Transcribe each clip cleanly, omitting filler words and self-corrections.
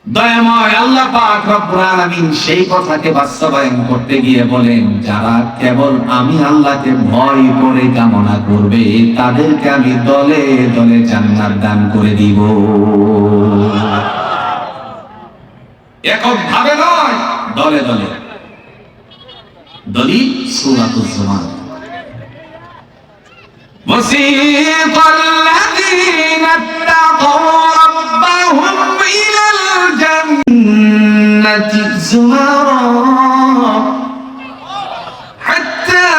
দয়াময় আল্লাহ পাক রব্বুল আলামিন সেই কথাকে বাস্তবায়ন করতে গিয়ে বলেন, যারা কেবল আমি আল্লাহকে ভয় করে কামনা করবে তাদেরকে আমি দলে দলে জান্নাত দান করে দিব। এককভাবে নয়, দলে দলে। দলিল সূরাতুজ জুমার। وسيق الذين اتقوا ربهم إلى الجنة زمرا حتى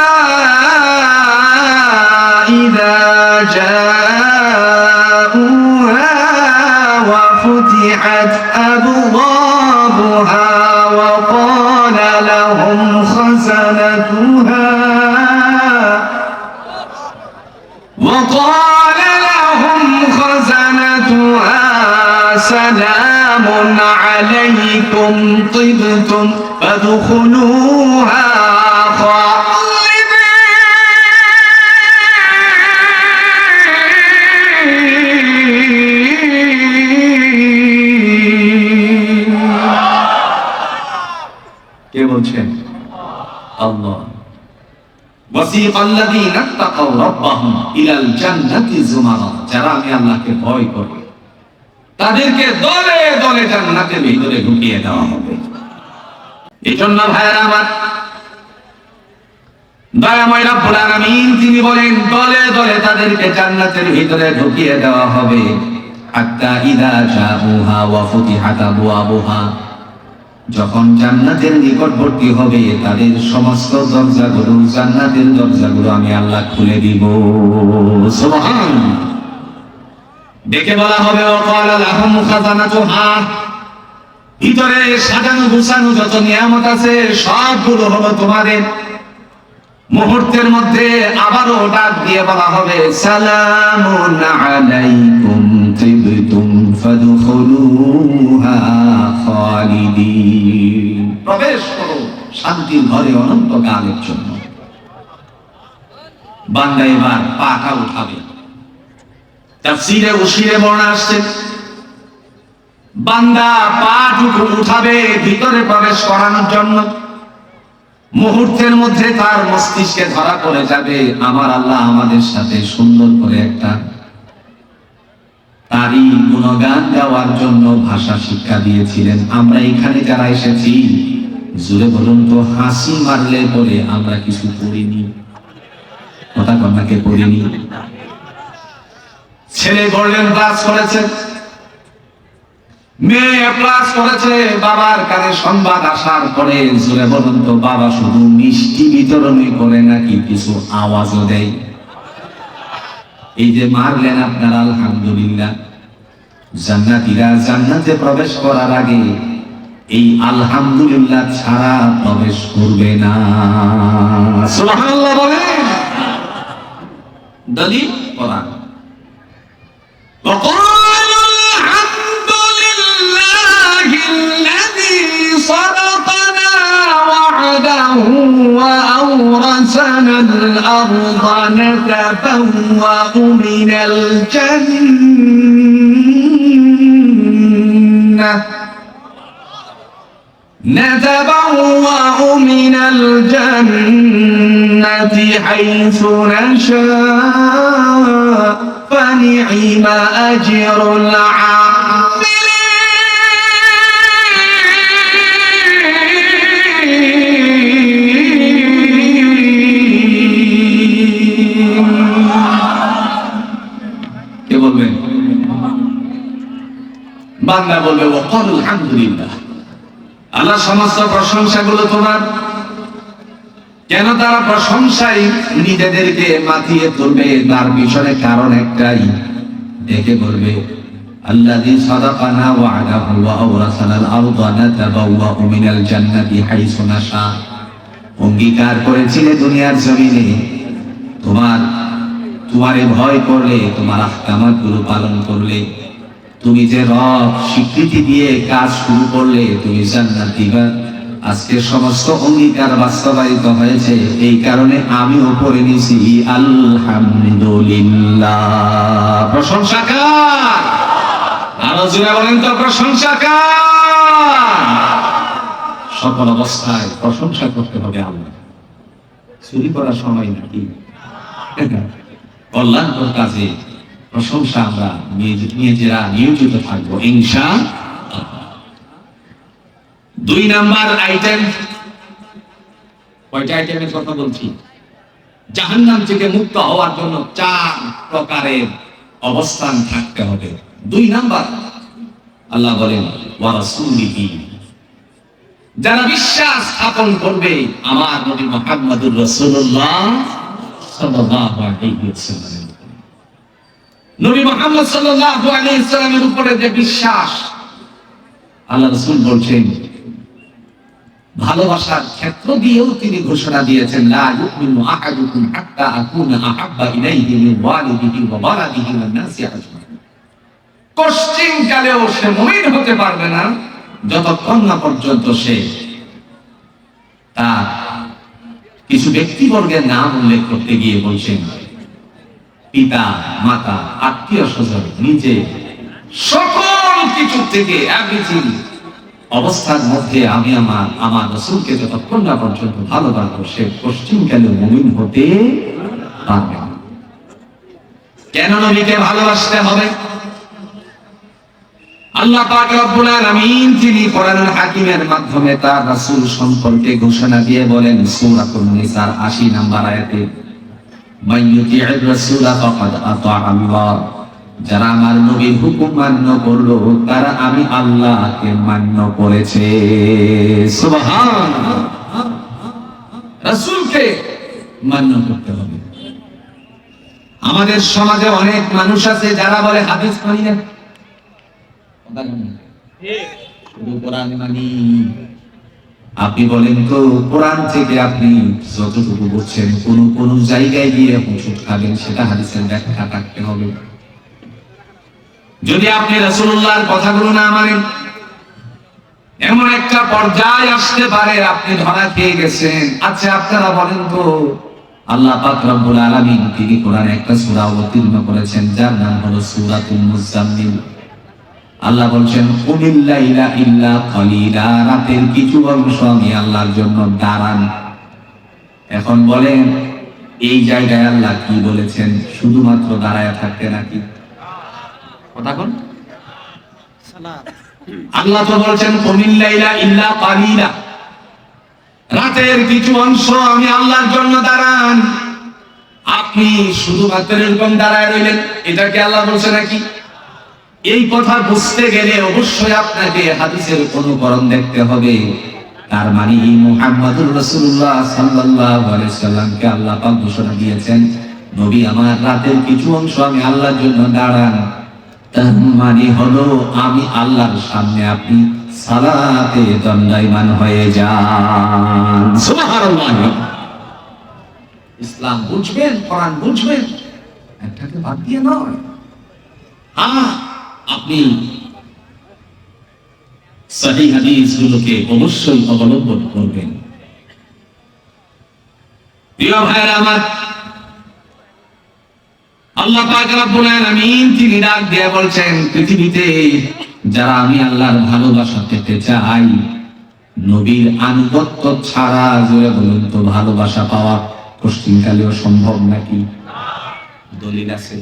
إذا جاءوها وفتحت أبوابها وقال لهم خزنتها سلام عليكم طبتم فادخلوها خالدين। কে বলছেন? আল্লাহ। وسيق الذين اتقوا ربهم إلى الجنة زمرا, যারা আমি আল্লাহকে ভয় করে তাদেরকে দলে দলে জান্নাতের ভিতরে ঢুকিয়ে দেওয়া হবে। এই জন্য ভাইরা আমার, দয়াময় রব্বুল আলামিন তিনি বলেন দলে দলে তাদেরকে জান্নাতের ভিতরে ঢুকিয়ে দেওয়া হবে। হাত্তা ইযা জাউহা ওয়া ফুতিহাত আবওয়াবুহা, যখন জান্নাতের নিকটবর্তী হবে তাদের সমস্ত দরজাগুলো, জান্নাতের দরজাগুলো আমি আল্লাহ খুলে দিব। সুবহানাল্লাহ। ডেকে বলা হবে ওয়াকালা লাহুম খাজানাতুহা, ভিতরে সাজানো গুছানো যত নিয়ামত আছে সবগুলো হলো তোমাদের। মুহূর্তের মধ্যে আবারও ডাক দিয়ে বলা হবে সালামুন আলাইকুম তিবতুম ফাদখুলুহা খালিদিন, প্রবেশ করো শান্তির ঘরে অনন্তকালের জন্য। বান্দা এবার পাটা উঠাবে। তাফসীরে উশিরে বর্ণনা আসছে, বান্দা পাটুকু উঠাবে ভিতরে প্রবেশ করানোর জন্য। মুহূর্তের মধ্যে তার মস্তিষ্কে ধরা পড়ে যাবে আমার আল্লাহ আমাদের সাথে সুন্দর করে একটা তারই গুণগান গাওয়ার জন্য ভাষা শিক্ষা দিয়েছিলেন। আমরা এখানে যারা এসেছি জুড়ে বলুন তো, হাসি মারলে পরে আমরা কিছু করিনি, কথা কন্যাকে করিনি। ছেলে গোল্ডেন ক্লাস করেছে, মেয়ে ক্লাস করেছে, বাবার কানে সংবাদ আসার পরে জোরে বলুন তো, বাবা শুধু মিষ্টি বিতরণই করে নাকি কিছু আওয়াজও দেয়? এই যে মারলেন আপনারা আলহামদুলিল্লাহ, জান্নাতীরা জান্নাতে প্রবেশ করার আগে এই আলহামদুলিল্লাহ ছাড়া প্রবেশ করবে না। সুবহানাল্লাহ বলেন। দলিল কোরআন। وقالوا الحمد لله الذي صدقنا وعده وأورثنا الأرض نتبوأ من الجنة حيث نشاء فنعم أجر العاملين। কে বলবেন? বান্দা বলবে ওয়াকালু আলহামদুলিল্লাহ, আল্লাহ সমস্ত প্রশংসাগুলো তোমার। কেন তারা প্রশংসায় নিজেদেরকে মাতিয়ে তুলবে? তার পিছনে কারণ একটাই, দেখে বলবে আল্লাযী সাদাকানা ওয়া'দাহু ওয়া আওরাসানাল আরদা নাতাবাওয়াউ মিনাল জান্নাতি হাইসু নাশা। অঙ্গীকার করেছিলে দুনিয়ার জমিনে তোমারে ভয় করলে, তোমার আহকামাতগুলো পালন করলে, তুমি যে রব স্বীকৃতি দিয়ে কাজ শুরু করলে, তুমি জান্নাত দিবা। আজকে সমস্ত অঙ্গীকার বাস্তবায়িত হয়েছে, এই কারণে আমিও পড়ে নিয়েছি আলহামদুলিল্লাহ। প্রশংসা কার? আরো জোরে বলেন তো, প্রশংসা কার? সকল অবস্থায় প্রশংসা করতে হবে আল্লাহ। চুরি করার সময় নাকি কল্যাণকর কাজে প্রশংসা আমরা নিজেরা নিয়োজিত থাকবো ইনশাআল্লাহ। 2 নাম্বার আইটেম, কয়টা আইটেমের কথা বলছি? জাহান্নাম থেকে মুক্ত হওয়ার জন্য 4 প্রকারের অবস্থান থাকতে হবে। 2 নাম্বার, আল্লাহ বলেন ওয়া রাসূলিহি, যারা বিশ্বাস স্থাপন করবে আমার নবী মুহাম্মদুর রাসূলুল্লাহ সাল্লাল্লাহু আলাইহি ওয়াসাল্লাম, নবী মুহাম্মদ সাল্লাল্লাহু আলাইহি ওয়াসাল্লামের উপরে যে বিশ্বাস, আল্লাহ রাসূল বলছেন, ভালোবাসার ক্ষেত্র দিয়েও তিনি ঘোষণা দিয়েছেন, লা ইউমিনু আহাদুকুম হাত্তা আকুনা আহাব্বা ইলাইহি মিন ওয়ালিদিহি ওয়া ওয়ালাদিহি ওয়ান নাসি আজমাইন। কষ্টিং কালেও সে মুমিন হতে পারবে না যতক্ষণ না পর্যন্ত সে তার কিছু ব্যক্তিবর্গের নাম উল্লেখ করতে গিয়ে বলছেন, পিতা, মাতা, আত্মীয় স্বজন, নিজে, সকল কিছু থেকে এভরিথিং অবস্থার মধ্যে আমি আমার রাসূলকে যতক্ষণ না পর্যন্ত ভালোবাসবো সে পশ্চিমকালে মুমিন হতে পারবে না। কেন নবীকে ভালোবাসতে হবে? আল্লাহ পাক রব্বুল আলামিন তিনি কোরআনুল হাকিমের মাধ্যমে তার রাসূল সম্পর্কে ঘোষণা দিয়ে বলেন সূরাতুন নিসার 80 নম্বর আয়াতে, মাইয়ুতি'র রাসূলা ফাকাদ আতা আল্লাহ, যারা আমার নবীর হুকুম মান্য করলো তারা আমি আল্লাহকে মান্য করেছে। সুবহানাল্লাহ, রাসূলকে মান্য করতে হবে। আমাদের সমাজে অনেক মানুষ আছে যারা বলে হাদিস মানি না, শুধু কোরআন মানি। আপনি বলেন তো কোরআন থেকে আপনি যতটুকু বুঝছেন কোন জায়গায় গিয়ে ওষুধ খাবেন সেটা হাদিসের ব্যাখ্যা থাকতে হবে। যদি আপনি রাসূলুল্লাহর কথাগুলো না মানেন, এমন একটা পর্যায়ে আসতে পারে আপনি ধরা খেয়ে গেছেন। আচ্ছা আপনারা বলেন তো, আল্লাহ পাক রব্বুল আলামিন তিনি কোরআনে একটা সূরা অবতীর্ণ করেছেন যার নাম হলো সূরাতুল মুজাম্মিল। আল্লাহ বলছেন কুমিল লাইলা ইল্লা কালিলা, রাতের কিছু অংশ আমি আল্লাহর জন্য দাঁড়ান। এখন বলেন এই জায়গায় আল্লাহ কি বলেছেন? শুধুমাত্র দাঁড়ায় থাকতে নাকি? কথা কোন? আল্লাহ তো বলছেন কুমিল লাইলা ইল্লা কালিলা, রাতের কিছু অংশ আমি আল্লাহর জন্য দাঁড়ান। আপনি শুধুমাত্র এরকম দাঁড়ায় রইলেন, এটা কি আল্লাহ বলছে নাকি? এই কথা বুঝতে গেলে অবশ্যই আপনাকে হাদিসের অনুকরণ দেখতে হবে। তার মানে মুহাম্মদুর রাসূলুল্লাহ সাল্লাল্লাহু আলাইহি সাল্লামকে আল্লাহ পাক ঘোষণা দিয়েছেন, নবী আমার রাতের কিছু অংশ আমি আল্লাহর জন্য দাঁড়ান। তার মানে হলো আমি আল্লাহর সামনে আপনি সালাতে দণ্ডায়মান হয়ে যান। সুবহানাল্লাহ। ইসলাম বুঝবেন, কোরআন বুঝবেন, একটাকে বাদ দিয়ে নয়। আপনি সহিহ হাদিসগুলোকে অবশ্যই অবলম্বন করবেন। প্রিয় ভাইরা আমার, আল্লাহ পাক রব্বুল আলামিন তিনি ডাক দিয়ে বলছেন, পৃথিবীতে যারা আমি আল্লাহর ভালোবাসা পেতে চাই, নবীর আনুগত্য ছাড়া জোরে বলুন তো ভালোবাসা পাওয়া পশ্চিমকালেও সম্ভব নাকি? দলিল আছে?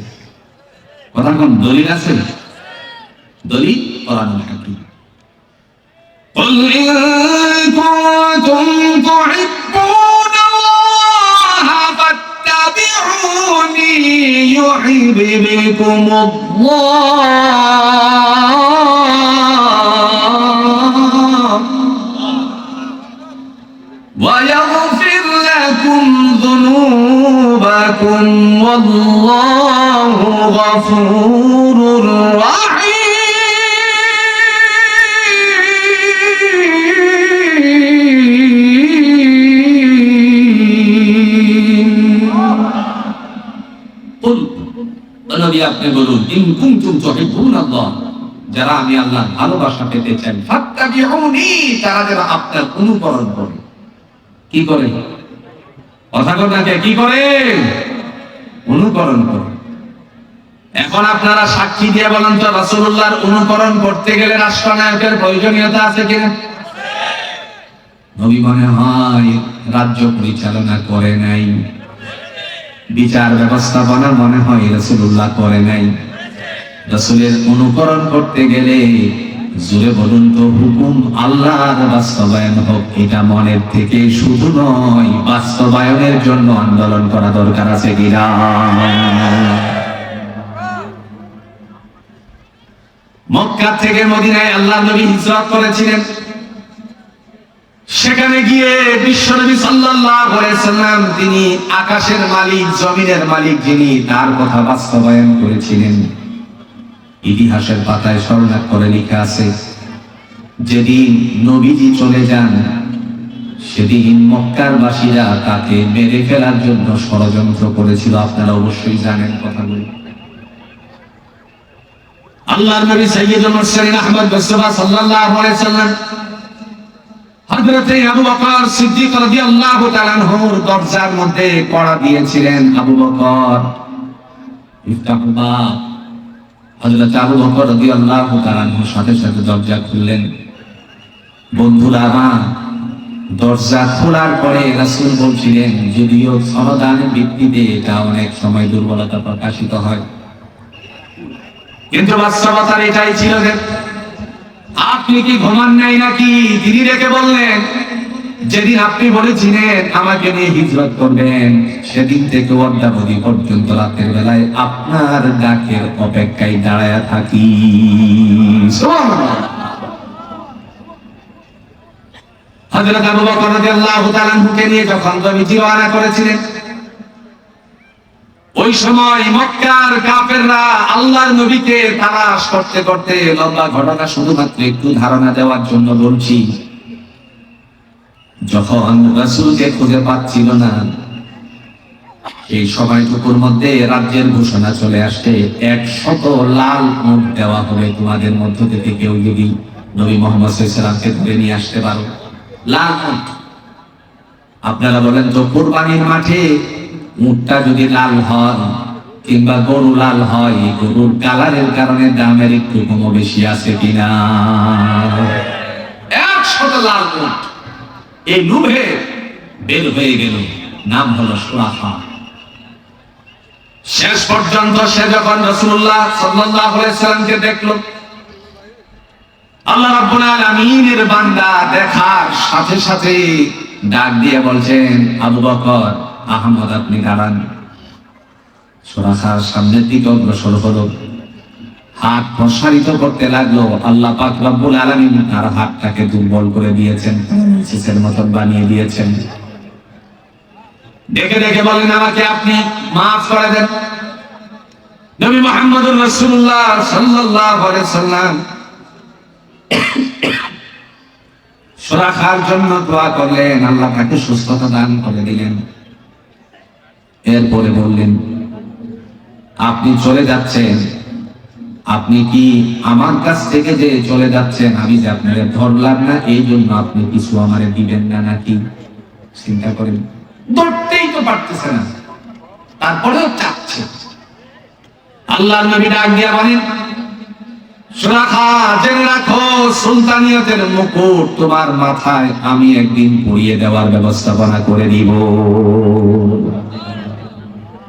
কথা কোন? দলিল আছে? দলিল কোরআনুল হাকিম। قل إن كنتم تحبون الله فاتبعوني يحببكم الله ويغفر لكم ذنوبكم والله غفور رحيم। আপনি বলুন ইন কুনতুম তুহিব্বুনাল্লাহ, যারা আমি আল্লাহর ভালোবাসা পেতে চাই, ফাত্তাবিউনি, তারা যেন আপনার অনুকরণ করে। কি করে? কথা কথাকে কি করে? অনুকরণ করে। এখন আপনারা সাক্ষী দিয়ে বলেন তো রাসূলুল্লাহর অনুকরণ করতে গেলে রাষ্ট্রনায়কের প্রয়োজনীয়তা আছে কিনা? নবী মনে হয় রাজ্য পরিচালনা করে নাই, বিচার ব্যবস্থাপনা মনে হয় রাসূলুল্লাহ করে নাই। রাসূলের অনুকরণ করতে গেলে জোরে বলুন তো, হুকুম আল্লাহর বাস্তবায়ন হোক, এটা মনের থেকে শুধু নয়, বাস্তবায়নের জন্য আন্দোলন করা দরকার আছে কিনা? মক্কা থেকে মদিনায় আল্লাহর নবী হিজরত করেছিলেন। সেখানে গিয়ে বিশ্বনবী সাল্লাল্লাহু আলাইহি সাল্লাম, তিনি আকাশের মালিক, জমিনের মালিক, যিনি, তার কথা বাস্তবায়ন করেছিলেন। ইতিহাসের পাতায় স্বর্ণাক্ষরে লেখা আছে, যেদিন নবীজি চলে যান সেদিন মক্কার বাসীরা তাকে মেরে ফেলার জন্য ষড়যন্ত্র করেছিল। আপনারা অবশ্যই জানেন কথাগুলো। আল্লাহর নবী সাইয়্যিদুল মুরসালিন আহমদ মুস্তাফা সাল্লাল্লাহু আলাইহি সাল্লাম হযরত আবু বকর সিদ্দিক রাদিয়াল্লাহু তাআলা আনহুর দরজার মধ্যে কড়া দিয়েছিলেন। আবু বকর, ইফতাহুল্লাহ। হযরত আবু বকর রাদিয়াল্লাহু তাআলা আনহুর সাথে সাথে দরজা খুললেন। বন্ধুরা আমার, দরজা খোলার পরে রাসূল বলছিলেন, যদিও সমাধানের ভিত্তিতে এটা অনেক সময় দুর্বলতা প্রকাশিত হয়, কিন্তু বাস্তবতা এটাই ছিল যে আপনি কি ঘুমান নাই নাকি? তিনি রেখে বললেন, যেদিন আপনি বলেছিলেন আমাকে নিয়ে হিজরত করবেন, সেদিন থেকে অদ্যাবধি পর্যন্ত রাতের বেলায় আপনার ডাকের অপেক্ষায় দাঁড়ায় থাকি। সুবহানাল্লাহ। হযরত আবু বকর রাদিয়াল্লাহু তাআলা আনহুকে নিয়ে যখন নবীজি রওনা করেছিলেন, ওই সময় মক্কার কাফেররা আল্লাহর নবীকে তালাশ করতে করতে, লম্বা ঘটনা শুধুমাত্র একটু ধারণা দেওয়ার জন্য বলছি, যখন রাসূলকে খুঁজে পাচ্ছিল না, এই সময়টুকুর মধ্যে রাজ্যের ঘোষণা চলে আসছে, 100 লাল উট দেওয়া হবে তোমাদের মধ্য থেকে কেউ যদি নবী মুহাম্মদ সাল্লাল্লাহু আলাইহি ওয়াসাল্লামকে ধরে নিয়ে আসতে পারো। লাল উট। আপনারা বলেন তো, কুরবানির মাঠে উটটা যদি লাল হয় কিংবা গরু লাল হয়, গরুর কালারের কারণে দামের একটু কম বেশি আছে কিনা? 100 লাল উট এই লোভে বের হয়ে গেল, নাম হলো সুরাফা। শেষ পর্যন্ত সে যখন রাসূলুল্লাহ সাল্লাল্লাহু আলাইহি সাল্লামকে দেখল, আল্লাহ রাব্বুল আলামিনের বান্দা দেখার সাথে সাথে ডাক দিয়ে বলছেন, আবু বকর, আহমদ, আপনি দাঁড়ান। সুরাখার সামনের দিকে অগ্রসর হলো, হাত প্রসারিত করতে লাগলো। আল্লাহ পাক রব্বুল আলামিন তার হাতটাকে দুর্বল করে দিয়েছেন, শিশের মতন বানিয়ে দিয়েছেন। ডেকে ডেকে বলেন, আমাকে আপনি মাফ করে দেন। নবী মুহাম্মদুর রাসূলুল্লাহ সাল্লাল্লাহু আলাইহি সাল্লাম সুরাখার জন্য দোয়া করলেন, আল্লাহ তাকে সুস্থতা দান করে দিলেন। এরপরে বললেন, আপনি চলে যাচ্ছেন, আপনি কি আমার কাছ থেকে যে চলে যাচ্ছেন, আমি যে আপনারে ধরলাম না, এই জন্য আপনি কিছু আমারে দিবেন না নাকি? চিন্তা করেন, ধরতেই তো পারতেছে না, তারপরেও চাচ্ছে। আল্লাহর নবী ডাক দিয়া বলেন, সুরাখা, জেনে রাখো, সুলতানিয়তের মুকুট তোমার মাথায় আমি একদিন পরিয়ে দেওয়ার ব্যবস্থাপনা করে দিব।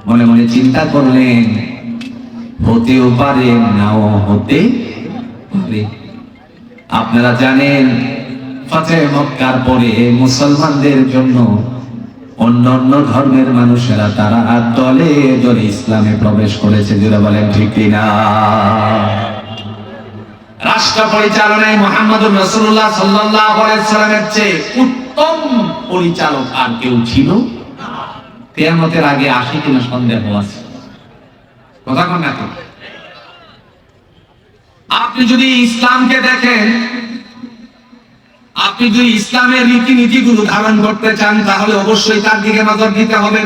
মনে মনে চিন্তা করলেন, হতেও পারে, নাও হতে পারে। আপনারা জানেন, ফাতহে মক্কার পরে মুসলমানদের জন্য অন্যান্য ধর্মের মানুষেরা তারা দলে দলে ইসলামে প্রবেশ করেছে। যারা বলেন ঠিক কিনা? রাষ্ট্র পরিচালনায় মুহাম্মদুর রাসূলুল্লাহ সাল্লাল্লাহু আলাইহি সাল্লামের চেয়ে উত্তম পরিচালক আর কেউ ছিল না। কিয়ামতের আগে আসে কিনা সন্দেহ আছে। কথা কোন না? আপনি যদি ইসলামকে দেখেন, আপনি যদি ইসলামের রীতিনীতিগুলো ধারণ করতে চান, তাহলে অবশ্যই তার দিকে নজর দিতে হবে।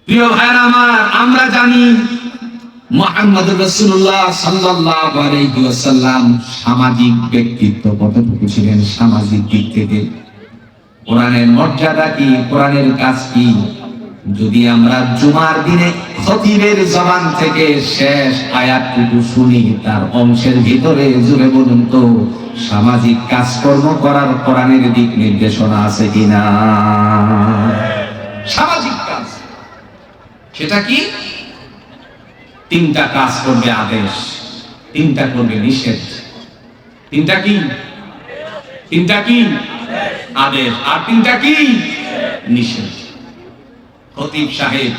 প্রিয় ভাইরা আমার, আমরা জানি মুহাম্মদুর রাসূলুল্লাহ সাল্লাল্লাহু আলাইহি ওয়াসাল্লাম সামাজিক ব্যক্তিত্ব কতটুকু ছিলেন, সামাজিক দিক থেকে কোরআনের মর্যাদা কি, কোরআনের কাজ কি, যদি আমরা জুমার দিনে খতিবের জবান থেকে শেষ আয়াতটুকু শুনি, তার অংশের ভিতরে জুড়ে বলুন তো সামাজিক কাজকর্ম করার কোরআনের দিক নির্দেশনা আছে কিনা? সামাজিক কাজ, সেটা কি? তিনটা কাজ করবে আদেশ, তিনটা করবে নিষেধ। তিনটা কি? তিনটা কি? আদেশ। আর তিনটা কি? নিষেধ। খতিব সাহেব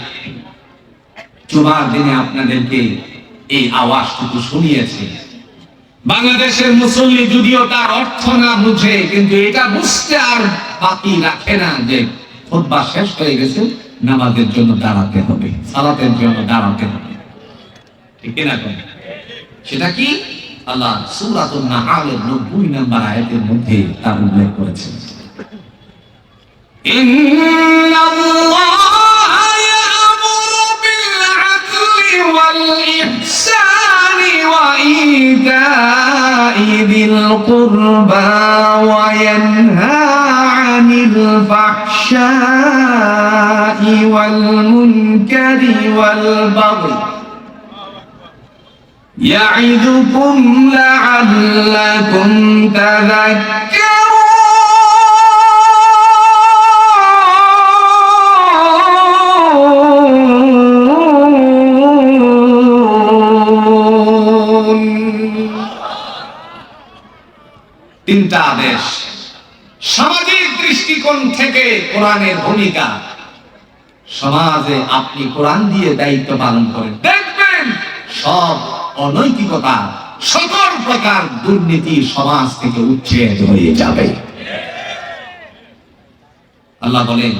জুমার দিনে আপনাদেরকে এই আওয়াজটুকু শুনিয়েছে। বাংলাদেশের মুসল্লি যদিও তার অর্থ না বুঝে, কিন্তু এটা বুঝতে আর বাকি রাখে না যে খুতবা শেষ হয়ে গেছে, নামাজের জন্য দাঁড়াতে হবে, সালাতের জন্য দাঁড়াতে হবে। ঠিক না? সেটা কি? আল্লাহ সূরাতুন নাহলের 90 নম্বর আয়াতের মধ্যে তার উল্লেখ করেছেন। ইন্নাল্লাহা ইয়া'মুরু বিল আদলি ওয়াল ইহসানি ওয়া ইতা'i যিল কুরবা ওয়া ইয়ানহা 'আনিল ফাহশা'i ওয়াল মুনকারি ওয়াল বাগই يعظكم لعلكم تذكرون। তিনটা আদেশ। সামাজিক দৃষ্টিকোণ থেকে কোরআনের ভূমিকা। সমাজে আপনি কোরআন দিয়ে দায়িত্ব পালন করেন, দেখবেন সব অনৈতিকতা, সকল প্রকার দুর্নীতি সমাজ থেকে উচ্ছেদ হয়ে যাবে। আল্লাহ বলেন,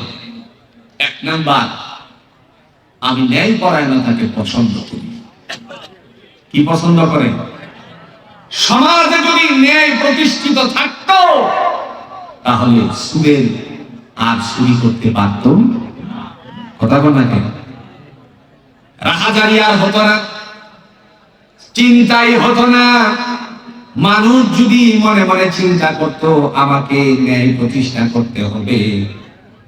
এক নাম্বার, আমি ন্যায়পরায়ণতাকে পছন্দ করি। কি পছন্দ করেন? সমাজে যদি ন্যায় প্রতিষ্ঠিত থাকতো, তাহলে সুদের আর চুরি করতে পারত কথা বল না, কেন রাহাজারি আর হতো না, চিন্তাই হতো না। মানুষ যদি মনে মনে চিন্তা করত আমাকে ন্যায় প্রতিষ্ঠা করতে হবে,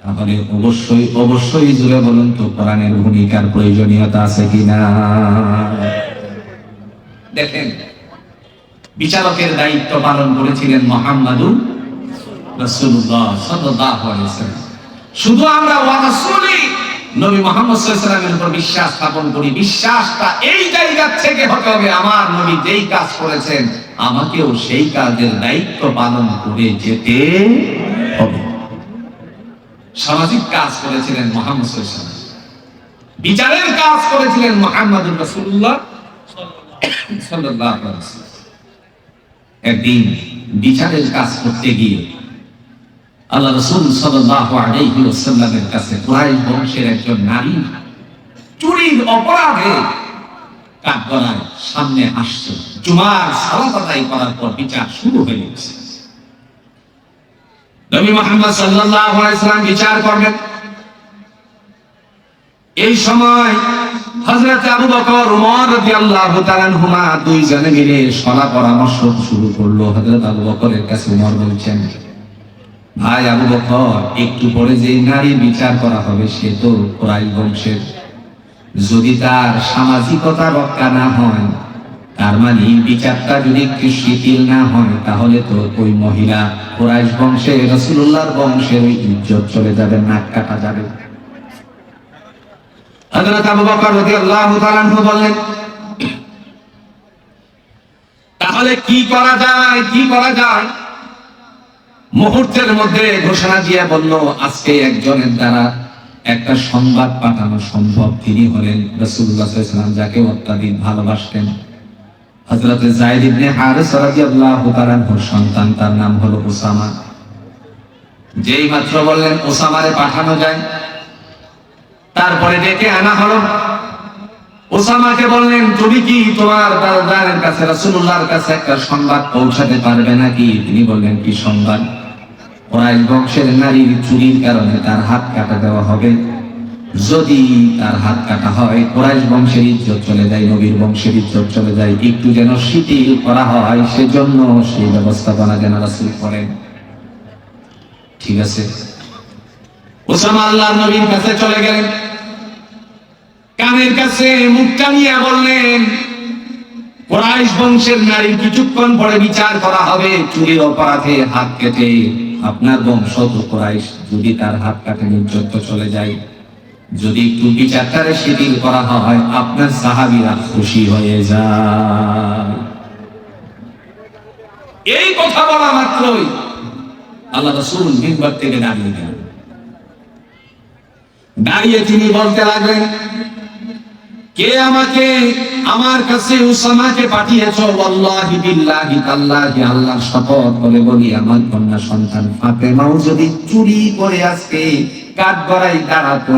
তাহলে অবশ্যই অবশ্যই জুড়ে বলুন তো কোরআনের ভূমিকার প্রয়োজনীয়তা আছে কিনা? দেখেন, বিচারকের দায়িত্ব পালন করেছিলেন মুহাম্মাদুর রাসূলুল্লাহ সাল্লাল্লাহু আলাইহি ওয়াসাল্লাম। শুধু আমরা ওয়া রাসূলি নবী মুহাম্মদ সাল্লাল্লাহু আলাইহি ওয়াসাল্লামের উপর বিশ্বাস স্থাপন করি, বিশ্বাসটা এই জায়গা থেকে হতে হবে, আমার নবী যেই কাজ করেছেন আমাকেও সেই কাজের দায়িত্ব পালন করে যেতে হবে। সামাজিক কাজ করেছিলেন মুহাম্মদ সাল্লাল্লাহু আলাইহি ওয়াসাল্লাম, বিচারের কাজ করেছিলেন মুহাম্মাদুর রাসূলুল্লাহ সাল্লাল্লাহু আলাইহি ওয়াসাল্লাম। একদিন বিচারের কাজ করতে গিয়ে আল্লাহ রাসূল সাল্লাল্লাহু আলাইহি ওয়াসাল্লামের কাছে কুরাইশ বংশের একজন নারী চুরির অপরাধে কাঠগড়ায় সামনে আসছে। জুমার সালাত আদায় করার পর বিচার শুরু হয়ে গেছে। নবী মুহাম্মদ সাল্লাল্লাহু আলাইহি ওয়াসাল্লাম বিচার করবেন। এই সময় হযরত আবু বকর, ওমর রাদিয়াল্লাহু তাআলা আনহুমা দুইজনে মিলে সলা পরামর্শ শুরু করলো। হযরত আবু বকরের কাছে ওমর বলছেন, ভাই আবু বকর, একটু পরে যে নারী বিচার করা হবে সে তো কুরাইশ বংশের, যদি তার সামাজিকতা রক্ষা না হয়, তার মানে বিচারটা যদি একটু শিথিল না হয়, তাহলে তো ওই মহিলা কুরাইশ বংশে, রাসূলুল্লাহর বংশের ওই ইজ্জত চলে যাবে, নাক কাটা যাবে। হযরত আবু বকর রাদিয়াল্লাহু তাআলা আনহু বললেন, তাহলে কি করা যায়, কি করা যায়? মুহূর্তের মধ্যে ঘোষণা দিয়ে বলল, আজকে একজনের দ্বারা একটা সংবাদ পাঠানো সম্ভব। তিনি হলেন রাসূলুল্লাহ সাল্লাল্লাহু আলাইহি ওয়াসাল্লাম, যাকে অত্যাধিক ভালোবাসতেন, হযরত যায়েদ ইবনে হারিসা রাদিয়াল্লাহু তাআলা আনহুর সন্তান, তার নাম হলো উসামা। যেই মাত্র বললেন উসামারে পাঠানো যায়, তারপরে ডেকে আনা হলো। ওসামাকে বললেন, তুমি কি তোমার দাদার কাছে রাসূলুল্লাহর কাছে একটা সংবাদ পৌঁছাতে পারবে নাকি? তিনি বললেন, কি সংবাদ? কুরাইশ বংশের নারীর চুরির কারণে তার হাত কাটা দেওয়া হবে। যদি তার হাত কাটা হয়, কুরাইশ বংশের ইজ্জত চলে যায়, নবীর বংশের ইজ্জত চলে যায়। একটু যেন শিথিল করা হয়, সেজন্য সেই ব্যবস্থাপনা যেন রাসূল করেন। ঠিক আছে। ওসামা আল্লাহর নবীর কাছে চলে গেলেন, কানের কাছে মুখটা নিয়ে বললেন, কুরাইশ বংশের নারীর কিছুক্ষণ পরে বিচার করা হবে চুরির অপরাধে হাত কেটে। আপনার বংশ তো কুরাইশ, যদি তার হাত কাটে ইজ্জত চলে যায়। যদি একটু বিচারটারে শিথিল করা হয় আপনার সাহাবীরা খুশি হয়ে যায়। এই কথা বলা মাত্রই আল্লাহ রাসূল মিম্বার থেকে দাঁড়িয়ে গেলেন। দাঁড়িয়ে তিনি বলতে লাগলেন, কে আমাকে আমার কাছে উসামাকে পাঠিয়েছো? ওয়াল্লাহি বিল্লাহি তাল্লাহি, আল্লাহর শপথ করে বলি আমার কন্যা সন্তান ফাতেমাও যদি চুরি করে আজকে কাঠগড়ায় দাঁড়াতো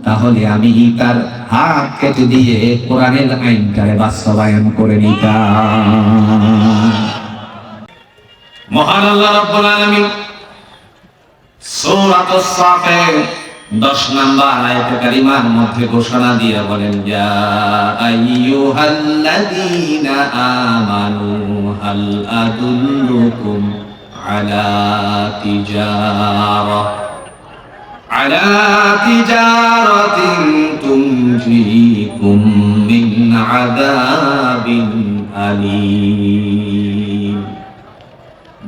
তাহলে আমি তার হাত কেটে দিয়ে কোরআনের আইনটারে বাস্তবায়ন করে নিতাম। মহান আল্লাহ রাব্বুল আলামিন সূরাতুস সাফের 10 নম্বর আয়াতে কারিমার মধ্যে ঘোষণা দিয়ে বলেন, ইয়া আইয়ুহাল্লাযীনা আমানু হাল আদুল্লুকুম আলা তিজারাতিন তুনজিকুম মিন আযাবিন আলীম।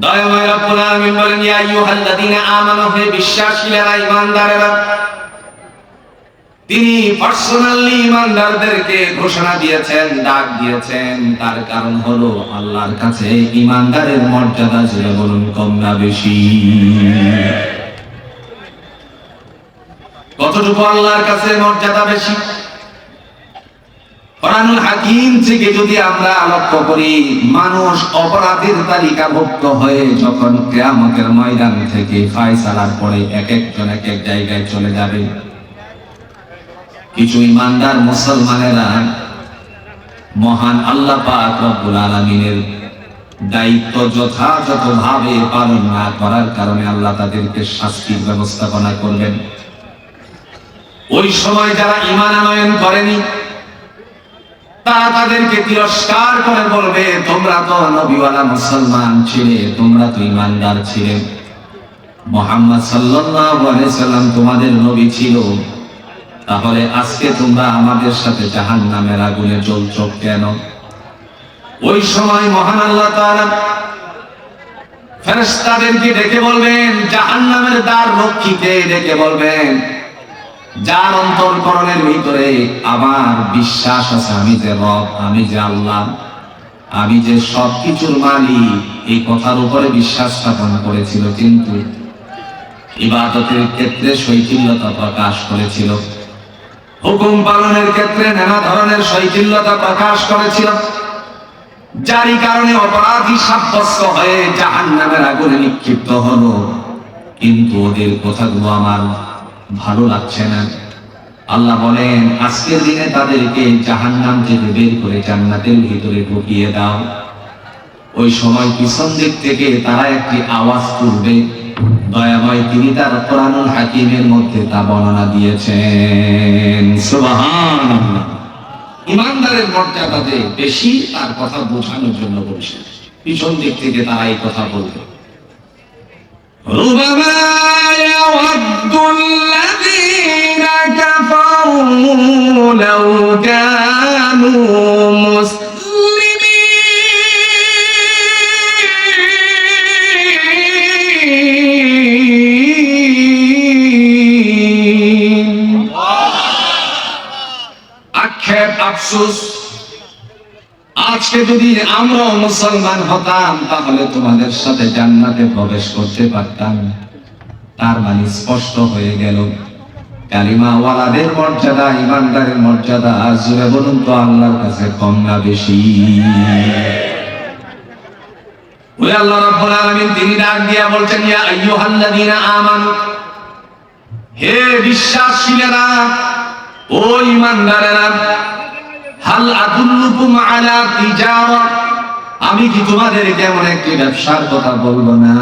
দয়াময় রব্বুল আলামিন বলেন, ইয়া আইয়ুহাল্লাযীনা আমানু, হে বিশ্বাসীরা, ঈমানদারেরা। তিনি পার্সোনালি ঈমানদারদেরকে ঘোষণা দিয়েছেন, ডাক দিয়েছেন। তার কারণ হলো আল্লাহর কাছে ঈমানদারের মর্যাদা ছিল বলুন কম না বেশি? কতটুকু আল্লাহর কাছে মর্যাদা বেশি? কোরআনুল হাকিম থেকে যদি আমরা লক্ষ্য করি, মানুষ অপরাধের তালিকাভুক্ত হয়ে যখন কিয়ামতের ময়দান থেকে ফায়সালার পরে এক একজন এক এক জায়গায় চলে যাবে, কিছু ঈমানদার মুসলমানেরা মহান আল্লাহ পাক রব্বুল আলামিনের দায়িত্ব যথাযথভাবে পালন না করার কারণে আল্লাহ তাদেরকে শাস্তির ব্যবস্থাপনা করবেন। ওই সময় যারা ঈমান আনয়ন করেনি তারা তাদেরকে তিরস্কার করে বলবে, তোমরা তো নবীওয়ালা মুসলমান ছিলে, তোমরা তো ঈমানদার ছিলে, মুহাম্মদ সাল্লাল্লাহু আলাইহি সাল্লাম তোমাদের নবী ছিল, তাহলে আজকে তোমরা আমাদের সাথে জাহান্নামের আগুনে জ্বলছো কেন? ওই সময় মহান আল্লাহ তাআলা ফেরেশতাদেরকে ডেকে বলবেন, জাহান্নামের দ্বার রক্ষীকে ডেকে বলবেন, যার অন্তরকরণের ভিতরে আমার বিশ্বাস আছে আমি যে রব, আমি যে আল্লাহ, আমি যে সবকিছুর মালিক, এই কথার উপরে বিশ্বাস স্থাপন করেছিল, কিন্তু ইবাদতের ক্ষেত্রে শৈথিল্যতা প্রকাশ করেছিল, হুকুম পালনের ক্ষেত্রে নানা ধরনের শৈথিল্যতা প্রকাশ করেছিল, যারই কারণে অপরাধী সাব্যস্ত হয়ে জাহান্নামের আগুনে নিক্ষিপ্ত হলো। কিন্তু ওদের কথাগুলো আমার ভালো লাগছে না। আল্লাহ বলেন, আজকের দিনে তাদেরকে জাহান্নাম থেকে বের করে জান্নাতের ভিতরে ঢুকিয়ে দাও। ওই সময় পিছন দিক থেকে তারা একটি আওয়াজ তুলবে। দয়াময় তিনি তার কোরআনুল হাকিমের মধ্যে তা বর্ণনা দিয়েছেন। সুবহানাল্লাহ। ঈমানদারের মর্যাদা যে বেশি তার কথা বোঝানোর জন্য বলছেন, পিছন দিক থেকে তারা এই কথা বলবে। ربما يود الذين كفروا لو كانوا مسلمين আক্ষেপ আফসোস, আজকে যদি আমরা মুসলমান হতাম তাহলে তোমাদের সাথে জান্নাতে প্রবেশ করতে পারতাম। তার মানে স্পষ্ট হয়ে গেল কালিমা ওয়ালাদের মর্যাদা, ঈমানদারের মর্যাদা জুড়ে বলুন তো আল্লাহর কাছে কম না বেশি? ওই আল্লাহ রাব্বুল আলামিন তিনি ডাক দিয়া বলছেন, ইয়া আইয়ুহাল্লাযীনা আমানু, হে বিশ্বাসীরা, ও ঈমানদারেরা, হাল আদুল্লুকুম আলা তিজারা, আমি কি তোমাদেরকে এমন একটি ব্যবসার কথা বলবো না,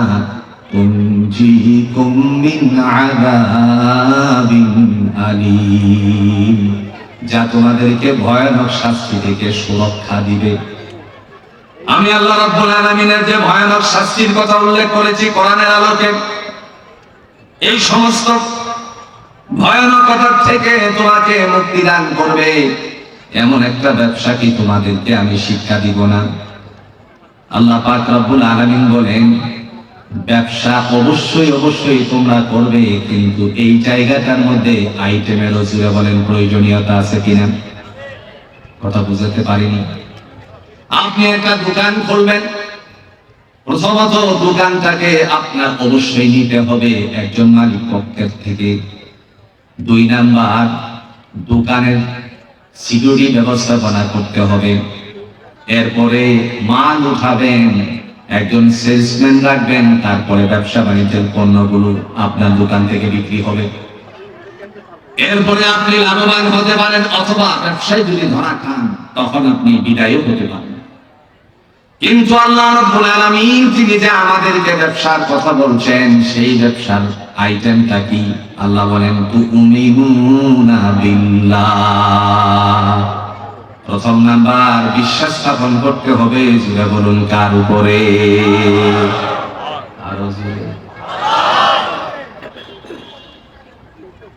তুনজিকুম মিন আযাবিন আলীম, যা তোমাদেরকে ভয়ানক শাস্তি থেকে সুরক্ষা দিবে। আমি আল্লাহ রাব্বুল আলামিনের যে ভয়ানক শাস্তির কথা উল্লেখ করেছি কোরআনের আলোকে, এই সমস্ত ভয়ানকতা থেকে তোমাকে মুক্তি দান করবে এমন একটা ব্যবসা কি তোমাদেরকে আমি শিক্ষা দিব না? আল্লাহ পাক রব্বুল আলামিন বলেন, ব্যবসা অবশ্যই অবশ্যই তোমরা করবে, কিন্তু এই জায়গাটার মধ্যে আইটেমের জুড়ে বলেন প্রয়োজনীয়তা আছে কিনা? কথা বুঝাতে পারিনি। আপনি একটা দোকান খুলবেন, প্রথমত দোকানটাকে আপনার অবশ্যই নিতে হবে একজন মালিক পক্ষের থেকে। 2 নাম্বার, দোকানের সিকিউরিটি ব্যবস্থাপনা করতে হবে। এরপরে মাল উঠাবেন, একজন সেলসম্যান রাখবেন, তারপরে ব্যবসা বাণিজ্যের পণ্যগুলো আপনার দোকান থেকে বিক্রি হবে। এরপরে আপনি লাভবান হতে পারেন, অথবা ব্যবসায় যদি ধরা খান তখন আপনি বিদায়ও হতে পারেন। কিন্তু আল্লাহ রাব্বুল আলামিন তিনি যে আমাদেরকে ব্যবসার কথা বলছেন, সেই ব্যবসার আইটেমটা কি? আল্লাহ বলেন, তুমিনুনা বিল্লাহ। প্রথম নাম্বার, বিশ্বাস স্থাপন করতে হবে। জুড়ে বলুন, কার উপরে? আরো জোরে।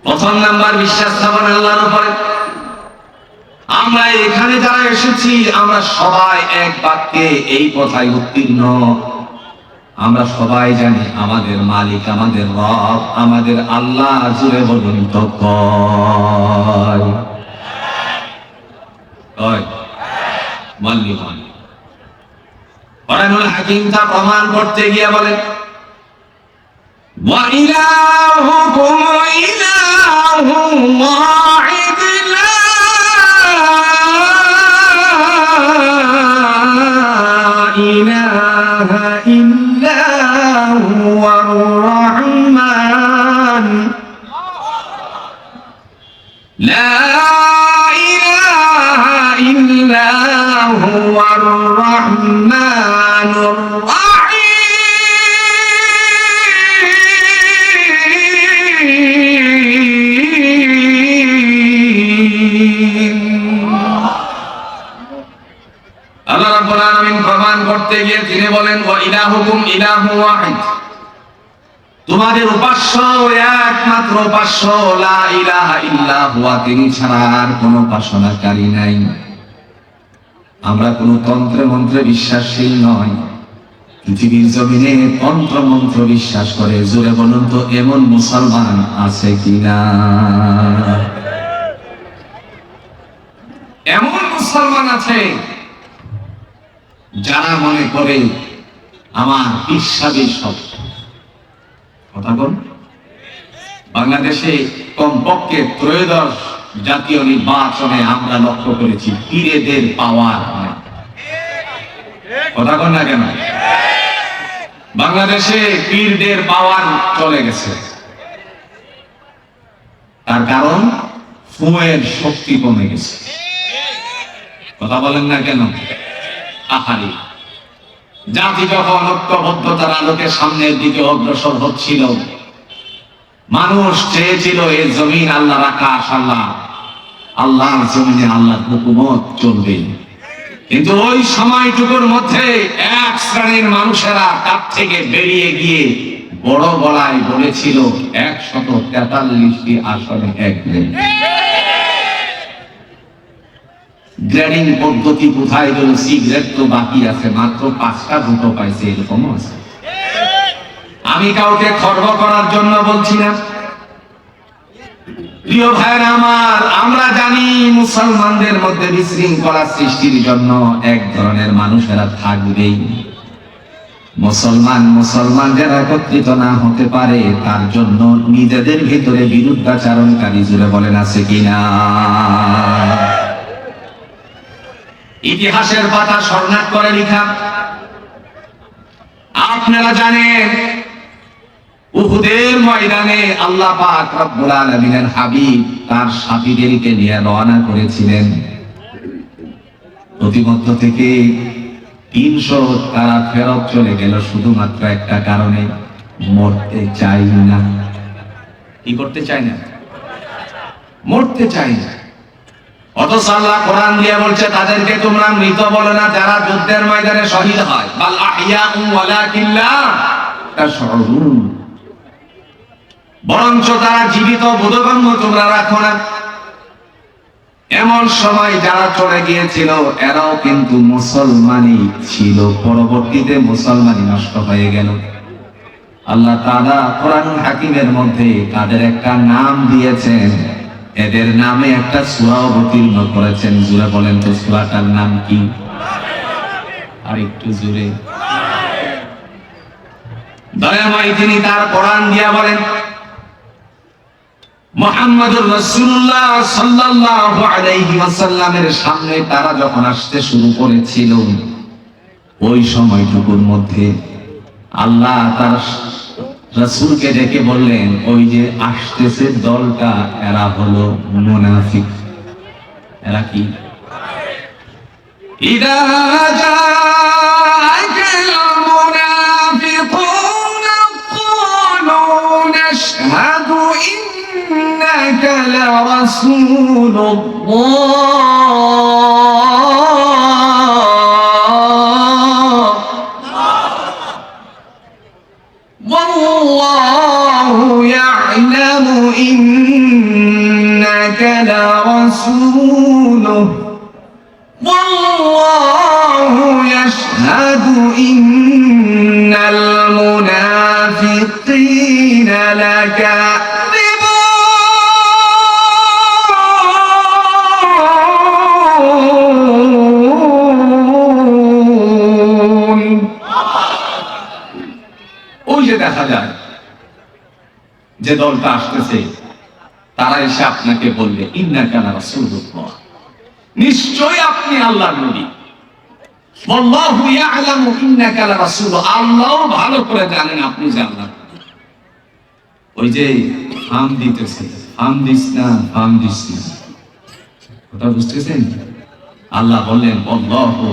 প্রথম নাম্বার বিশ্বাস স্থাপন আল্লাহর উপরে। আমরা এখানে যারা এসেছি, আমরা সবাই এক বাক্যে এই কথাই উত্তীর্ণ। আমরা সবাই জানি আমাদের মালিক, আমাদের রব, আমাদের আল্লাহ। জুড়ে বলুন তো কয়? মাল্লি মাল্লি। কোরআনুল হাকিম তা প্রমাণ করতে গিয়ে বলে, ওয়া ইলাহুকুম ইলাহুম ওয়াহিদ লা ইলাহা ইল্লা হুয়ার রাহমান লা إلا هو الرحمن الرحيم। আল্লাহ রাব্বুল আলামিন প্রমাণ করতে গিয়ে তিনি বলেন, ওয়া ইলাহুকুম ইলাহু ওয়াহিদ। তোমাদের উপাস্য একমাত্র উপাস্য, লা ইলাহা ইল্লা হুয়া, তিনি ছাড়া আর কোনো উপাসনাকারী নাই। আমরা কোনো তন্ত্র মন্ত্রে বিশ্বাসী নয়। পৃথিবীর জমিনে তন্ত্র মন্ত্র বিশ্বাস করে। জোরে বলুন তো, এমন মুসলমান আছে কিনা? এমন মুসলমান আছে যারা মনে করে আমার বিশ্বাসী সব। কথা বল। বাংলাদেশে কমপক্ষে 13 জাতীয় নির্বাচনে আমরা লক্ষ্য করেছি পীরেদের পাওয়ার। কথা বল না কেন? বাংলাদেশে পীরদের পাওয়ার চলে গেছে। তার কারণ ফুয়ের শক্তি কমে গেছে। কথা বলেন না কেন? আহারি জাতি যখন ঐক্যবদ্ধতার আলোকে সামনের দিকে অগ্রসর হচ্ছিল, মানুষ চেয়েছিল এর জমিন আল্লাহর আকাশ, আল্লাহর জমিনে আল্লাহর হুকুমত চলবে। কিন্তু ওই সময়টুকুর মধ্যে এক শ্রেণীর মানুষেরা তার থেকে বেরিয়ে গিয়ে বড় গলায় বলেছিল 143টি আসনে এক গ্রেড। গ্রেডিং পদ্ধতি কোথায় গেল? সিগারেট তো বাকি আছে, মাত্র 5টা ভোটও পাইছে, এরকম আছে। আমি কাউকে খর্ব করার জন্য বলছি না, প্রিয় ভাইরা আমার। আমরা জানি মুসলমানদের মধ্যে বিশৃঙ্খলা সৃষ্টির জন্য এক ধরনের মানুষেরা থাকবেই। মুসলমান যারা একত্রিত না হতে পারে, তার জন্য নিজেদের ভিতরে বিরুদ্ধাচারণকারী, জুড়ে বলেন আছে কিনা? ইতিহাসের পাতা স্বর্ণাক করে লেখা। আপনারা জানেন উহুদের ময়দানে আল্লাহ পাক রব্বুল আলামিনের হাবিব তার সাথীদেরকে নিয়ে রওনা করেছিলেন। প্রতিমধ্য থেকে 300 তারা ফেরত চলে গেল শুধুমাত্র একটা কারণে, মরতে চাই না। কি করতে চাই না? মরতে চাই না। অথচ আল্লাহ কোরআন দিয়ে বলছে তাদেরকে তোমরা মৃত বলো না যারা যুদ্ধের ময়দানে শহীদ হয়, বাল আহইয়াউন ওয়ালাকিন লা তাশউরুন, বরঞ্চ তারা জীবিত বোধগম্য তোমরা রাখো না। এমন সময় যারা চলে গিয়েছিল এরাও কিন্তু মুসলমানই ছিল, পরবর্তীতে মুসলমানই নষ্ট হয়ে গেল। আল্লাহ তাআলা কোরআনুল হাকিমের মধ্যে তাদের একটা নাম দিয়েছেন, এদের নামে একটা সূরা অবতীর্ণ করেছেন। জোরে বলেন তো সূরাটার নাম কি? আর একটু জোরে। দয়াময় তিনি তার কোরআন দিয়া বলেন, মুহাম্মদুর রাসূলুল্লাহ সাল্লাল্লাহু আলাইহি ওয়াসাল্লামের সামনে তারা যখন আসতে শুরু করেছিল, ওই সময়টুকুর মধ্যে আল্লাহ তার রাসূলকে ডেকে বললেন, ওই যে আসতেছে দলটা এরা হলো মুনাফিক। এরা কি? ইদা জাআকাল মুনাফিকুনা ক্বালু নাশহাদু ইন্নাকা লারাসূলুল্লাহ ওয়াল্লাহু ইয়া'লামু ইন্নাকা লারাসূলুহু ওয়াল্লাহু ইয়াশহাদু ইন্নাল মুনাফিকিনা লাকাযিবুন। ওই যে দেখা যায় যে দলটা আসতেছে, তারা এসে আপনাকে বলবে ইন্নাকা লারাসূলুল্লাহ, নিশ্চয় আপনি আল্লাহর নবী। আল্লাহু ইয়ালামু ইন্নাকা লারাসূল, আল্লাহও ভালো করে জানেন আপনি যে আল্লাহর নবী। ওই যে ফাম দিতেছে, ফাম দিস না, ফাম দিস না, কথা বুঝতেছেন? আল্লাহ বললেন আল্লাহু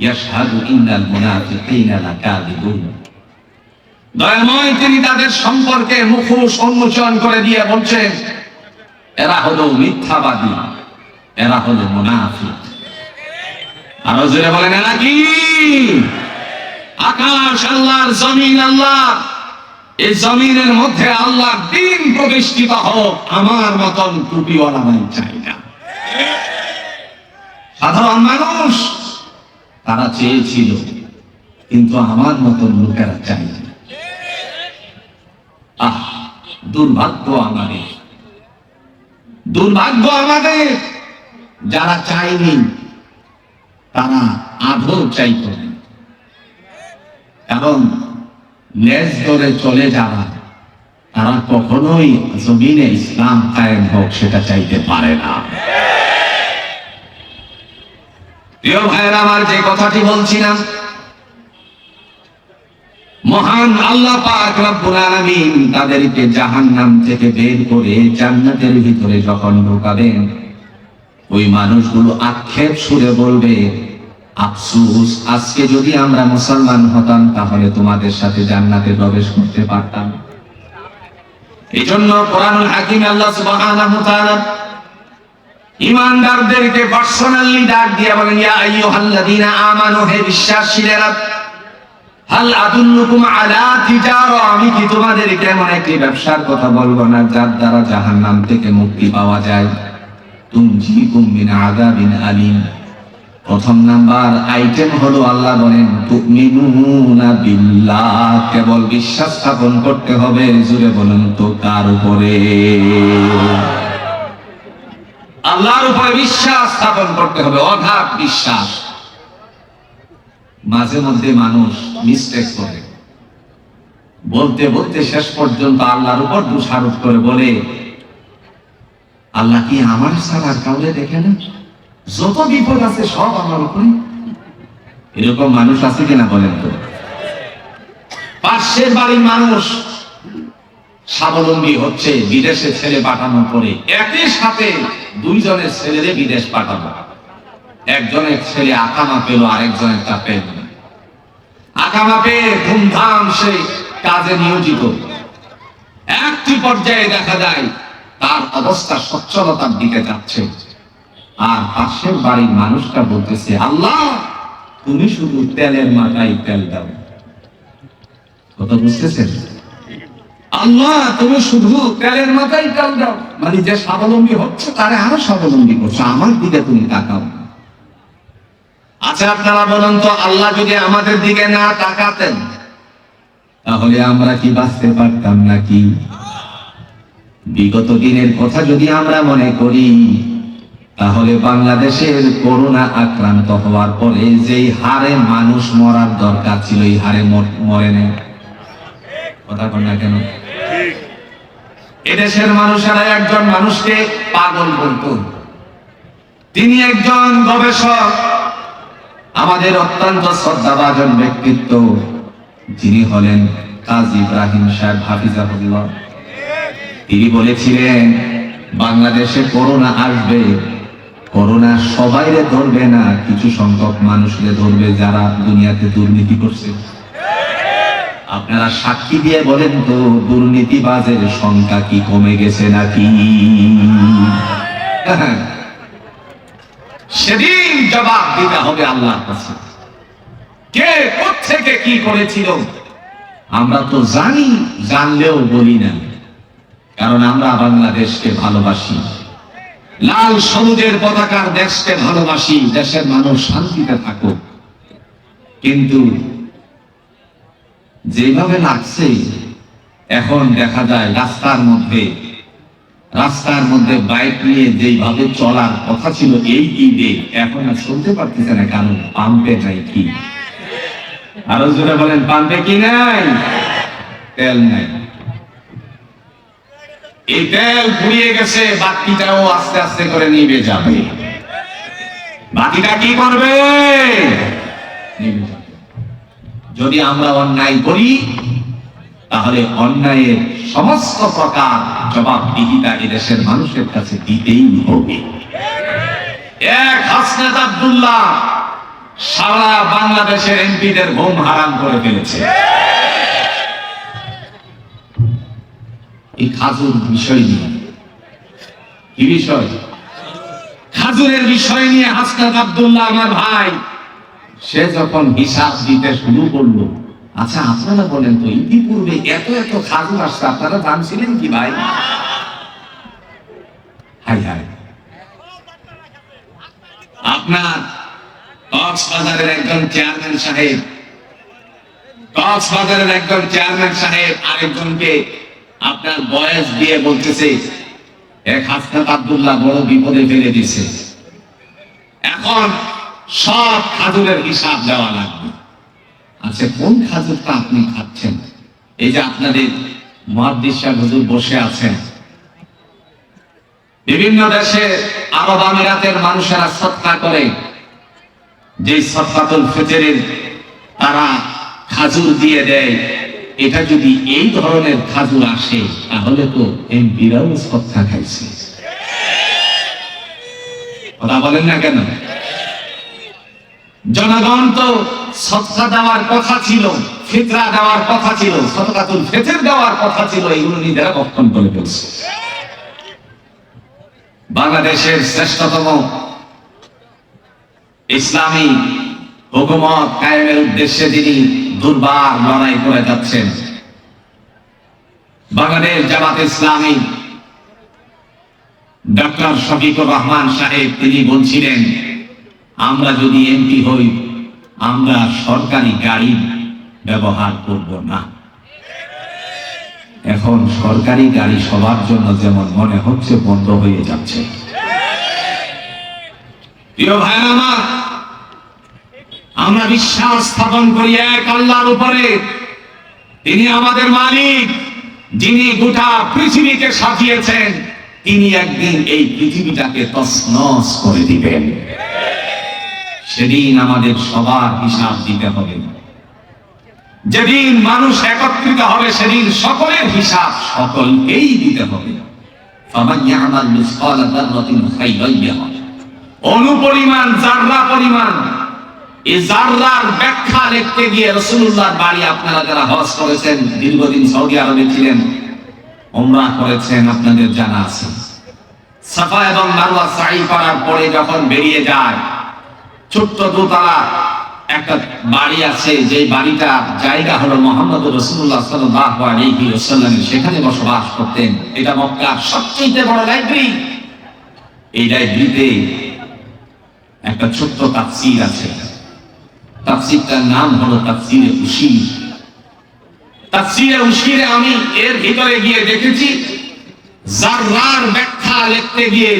ইয়াশহাদু ইন্নাল মুনাফিকিনা লাকাযিবুন। দয়াময় তিনি তাদের সম্পর্কে মুখোশ উন্মোচন করে দিয়ে বলছেন, এরা হলো মিথ্যাবাদী, এরা হলো মুনাফিক। আরো জোরে বলেন, এরা কি? আকাশ আল্লাহর, জমিন আল্লাহ, এই জমিনের মধ্যে আল্লাহর দ্বীন প্রতিষ্ঠিত হোক, আমার মতন টুপিওয়ালা নাই চাই না। সাধারণ মানুষ তারা চেয়েছিল, কিন্তু আমার মতন লোকেরা চাই না। আহ, দুর্ভাগ্য আমাদের, দুর্ভাগ্য আমাদের, যারা চায়নি তারা আদৌ চাইত না। কারণ লেজ ধরে চলে যাওয়া, তারা কখনোই জমিনে ইসলাম কায়েম হোক সেটা চাইতে পারে না। প্রিয় ভাইয়েরা আমার, যে কথাটি বলছিলাম, মহান আল্লাহ পাক রব্বুল আলামিন তাদেরকে জাহান্নাম থেকে বের করে জান্নাতের ভিতরে যখন ঢোকাবেন, ওই মানুষগুলো আক্ষেপ সুরে বলবে, আফসোস, আজকে যদি আমরা মুসলমান হতাম তাহলে তোমাদের সাথে জান্নাতে প্রবেশ করতে পারতাম। এই জন্য কোরআনুল হাকিমে আল্লাহ সুবহানাহু ওয়া তাআলা ঈমানদারদেরকে পার্সোনালি ডাক দিয়ে বলেন, ইয়া আইয়ুহাল্লাযীনা আমানু, হে বিশ্বাসীরা, হাল আদুল্লুকুম আলা তিজারা, আমি কি তোমাদেরকে এমন একটি ব্যবসার কথা বলবো না যার দ্বারা জাহান্নাম থেকে মুক্তি পাওয়া যায়? তুনজিকুম মিন আযাবিন আলীম। প্রথম নাম্বার আইটেম হলো আল্লাহ বলেন তুমিনুনা বিল্লাহ, কেবল বিশ্বাস স্থাপন করতে হবে। জুড়ে বলুন তো কার উপরে? আল্লাহর উপরে বিশ্বাস স্থাপন করতে হবে, অগাধ বিশ্বাস। মাঝে মধ্যে মানুষ মিস্টেক করে, বলতে বলতে শেষ পর্যন্ত আল্লাহর উপর দোষারোপ করে বলে, আল্লাহ কি আমার ছাড়া কাউকে দেখে না? যত বিপদ আছে সব আমার উপরে। এরকম মানুষ আছে কিনা বলেন তো? পাশের বাড়ির মানুষ স্বাবলম্বী হচ্ছে, বিদেশে ছেলে পাঠানোর পরে একই সাথে দুইজনের ছেলেরে বিদেশ পাঠানো। একজনের ছেলে আকামা পেল, আরেকজনের তা পেল না। আকামা পেয়ে ধুমধাম সে কাজে নিয়োজিত। একটি পর্যায়ে দেখা যায় তার অবস্থা সচ্ছলতার দিকে যাচ্ছে, আর পাশের বাড়ির মানুষটা বলতেছে, আল্লাহ তুমি শুধু তেলের মাথায় তেল দাও। কথা বুঝতেছেন? আল্লাহ তুমি শুধু তেলের মাথায় তেল দাও, মানে যে স্বাবলম্বী হচ্ছে তারে আরো স্বাবলম্বী করছো, আমার দিকে তুমি তাকাও। আচ্ছা আপনারা বলুন তো, আল্লাহ যদি আমাদের দিকে না তাকাতেন তাহলে আমরা কি বাঁচতে পারতাম নাকি? বিগত দিনের কথা যদি আমরা মনে করি, তাহলে বাংলাদেশের করোনা আক্রান্ত হওয়ার পরে যেই হারে মানুষ মরার দরকার ছিল, এই হারে মরে নেই। কথা বল না কেন? এদেশের মানুষেরা একজন মানুষকে পাগল বলতো। তিনি একজন গবেষক, আমাদের অত্যন্ত শ্রদ্ধাভাজন ব্যক্তিত্ব, যিনি হলেন কাজী ইব্রাহিম সাহেব হাফিজাহুল্লাহ। তিনি বলেছিলেন বাংলাদেশে করোনা আসবে, করোনা সবাইরে ধরবে না, কিছু সংখ্যক মানুষকে ধরবে যারা দুনিয়াতে দুর্নীতি করছে। আপনারা সাক্ষী দিয়ে বলেন তো, দুর্নীতিবাজের সংখ্যা কি কমে গেছে নাকি? সেদিন জবাব দিতে হবে আল্লাহর কাছে, কে কোত্থেকে কি করেছিল। আমরা তো জানি, জানলেও বলি না, কারণ আমরা বাংলাদেশকে ভালোবাসি, লাল সবুজের পতাকার দেশকে ভালোবাসি, দেশের মানুষ শান্তিতে থাকুক। কিন্তু যেভাবে লাগছে এখন দেখা যায় রাস্তার মধ্যে বাইক নিয়ে যেভাবে চলার কথা ছিল এই ঈদে, এখন আর চলতে পারতেছে না, কারণ পাম্পে নাই কি। আরো জোরে বলেন, পাম্পে কি নাই? তেল নাই। এই তেল ফুরিয়ে গেছে, বাকিটাও আস্তে আস্তে করে নিভে যাবে। বাকিটা কি করবে? নিভে যাবে। যদি আমরা অন্যায় করি তাহলে অন্যায়ের সমস্ত প্রকার জবাবদিহিতা এদেশের মানুষের কাছে দিতেই হবে। এক হাসনাত আব্দুল্লাহ সারা বাংলাদেশের এমপিদের ঘুম হারাম করে ফেলেছে। এই খাজুর বিষয় নিয়ে, কি বিষয়? খাজুরের বিষয় নিয়ে হাসনাত আব্দুল্লাহ আমার ভাই, সে যখন হিসাব দিতে শুরু করলো, আচ্ছা আপনারা বলেন তো, ইতিপূর্বে এত এত খাজুর আসছে, আপনারা জানছিলেন কি ভাই? হাই হাই, আপনার কক্সবাজারের একজন চেয়ারম্যান সাহেব আরেকজনকে আপনার বয়স দিয়ে বলতেছে, এক হাসনাত আব্দুল্লাহ বড় বিপদে ফেলে দিছে, এখন সব খাজুরের হিসাব দেওয়া লাগবে। আচ্ছা কোন খাজুরটা আপনি খাচ্ছেন? এই যে আপনাদের মুহাদ্দিস সাহেব হুজুর বসে আছেন, বিভিন্ন দেশে আরব আমিরাতের মানুষেরা সদকা করে, যে সদকাতুল ফিতরের তারা খাজুর দিয়ে দেয়, এটা যদি এই ধরনের খাজুর আসে তাহলে তো এমপিরাও সদকা খাইছে। কথা বলেন না কেন? জনগণ তো সদকা দেওয়ার কথা ছিল, ফিতরা দেওয়ার কথা ছিল, সদকাতুল ফিতর দেওয়ার কথা ছিল, এগুলো নিজেরা বক্ষণ করে ফেলছে। বাংলাদেশের শ্রেষ্ঠতম ইসলামী হুকুমত কায়েমের উদ্দেশ্যে যিনি দুর্বার লড়াই করে যাচ্ছেন, বাংলাদেশ জামাত ইসলামী ডক্টর শফিকুর রহমান সাহেব, তিনি বলছিলেন আমরা যদি এমপি হই আমরা সরকারি গাড়ি ব্যবহার করব না। এখন সরকারি গাড়ি সবার জন্য যেমন মনে হচ্ছে বন্ধ হয়ে যাচ্ছে। প্রিয় ভাইরা আমার, আমরা বিশ্বাস স্থাপন করি এক আল্লাহর উপরে, তিনি আমাদের মালিক, যিনি গোটা পৃথিবীকে সাজিয়েছেন, তিনি একদিন এই পৃথিবীটাকে তছনছ করে দিবেন। সেদিন আমাদের সবার হিসাব দিতে হবে। যেদিন মানুষ একত্রিত হবে সেদিন সকলের হিসাব সকলকেই দিতে হবে। অনুপরিমাণ জাররা পরিমাণ, এই জাররার ব্যাখ্যা লিখতে গিয়ে রাসূলুল্লাহর বাড়ি, আপনারা যারা হজ করেছেন, দীর্ঘদিন সৌদি আরবে ছিলেন, উমরা করেছেন, আপনাদের জানা আছে, সাফা এবং মারওয়া সাই করার পরে যখন বেরিয়ে যায়, ছোট্ট দোতলা একটা বাড়ি আছে, যে বাড়িটা জায়গা হলো মুহাম্মদ রাসূলুল্লাহ সাল্লাল্লাহু আলাইহি ওয়াসাল্লাম সেখানে বসবাস করতেন। এটা মক্কার সবচেয়ে বড় লাইব্রেরি। এই লাইব্রেরিতে একটা ছোট্ট তাফসীর আছে। তাফসীরটার নাম হলো তাফসীরে উশীর। তাফসীরে উশীরে আমি এর ভিতরে গিয়ে দেখেছি যাররার ব্যাখ্যা লিখতে গিয়ে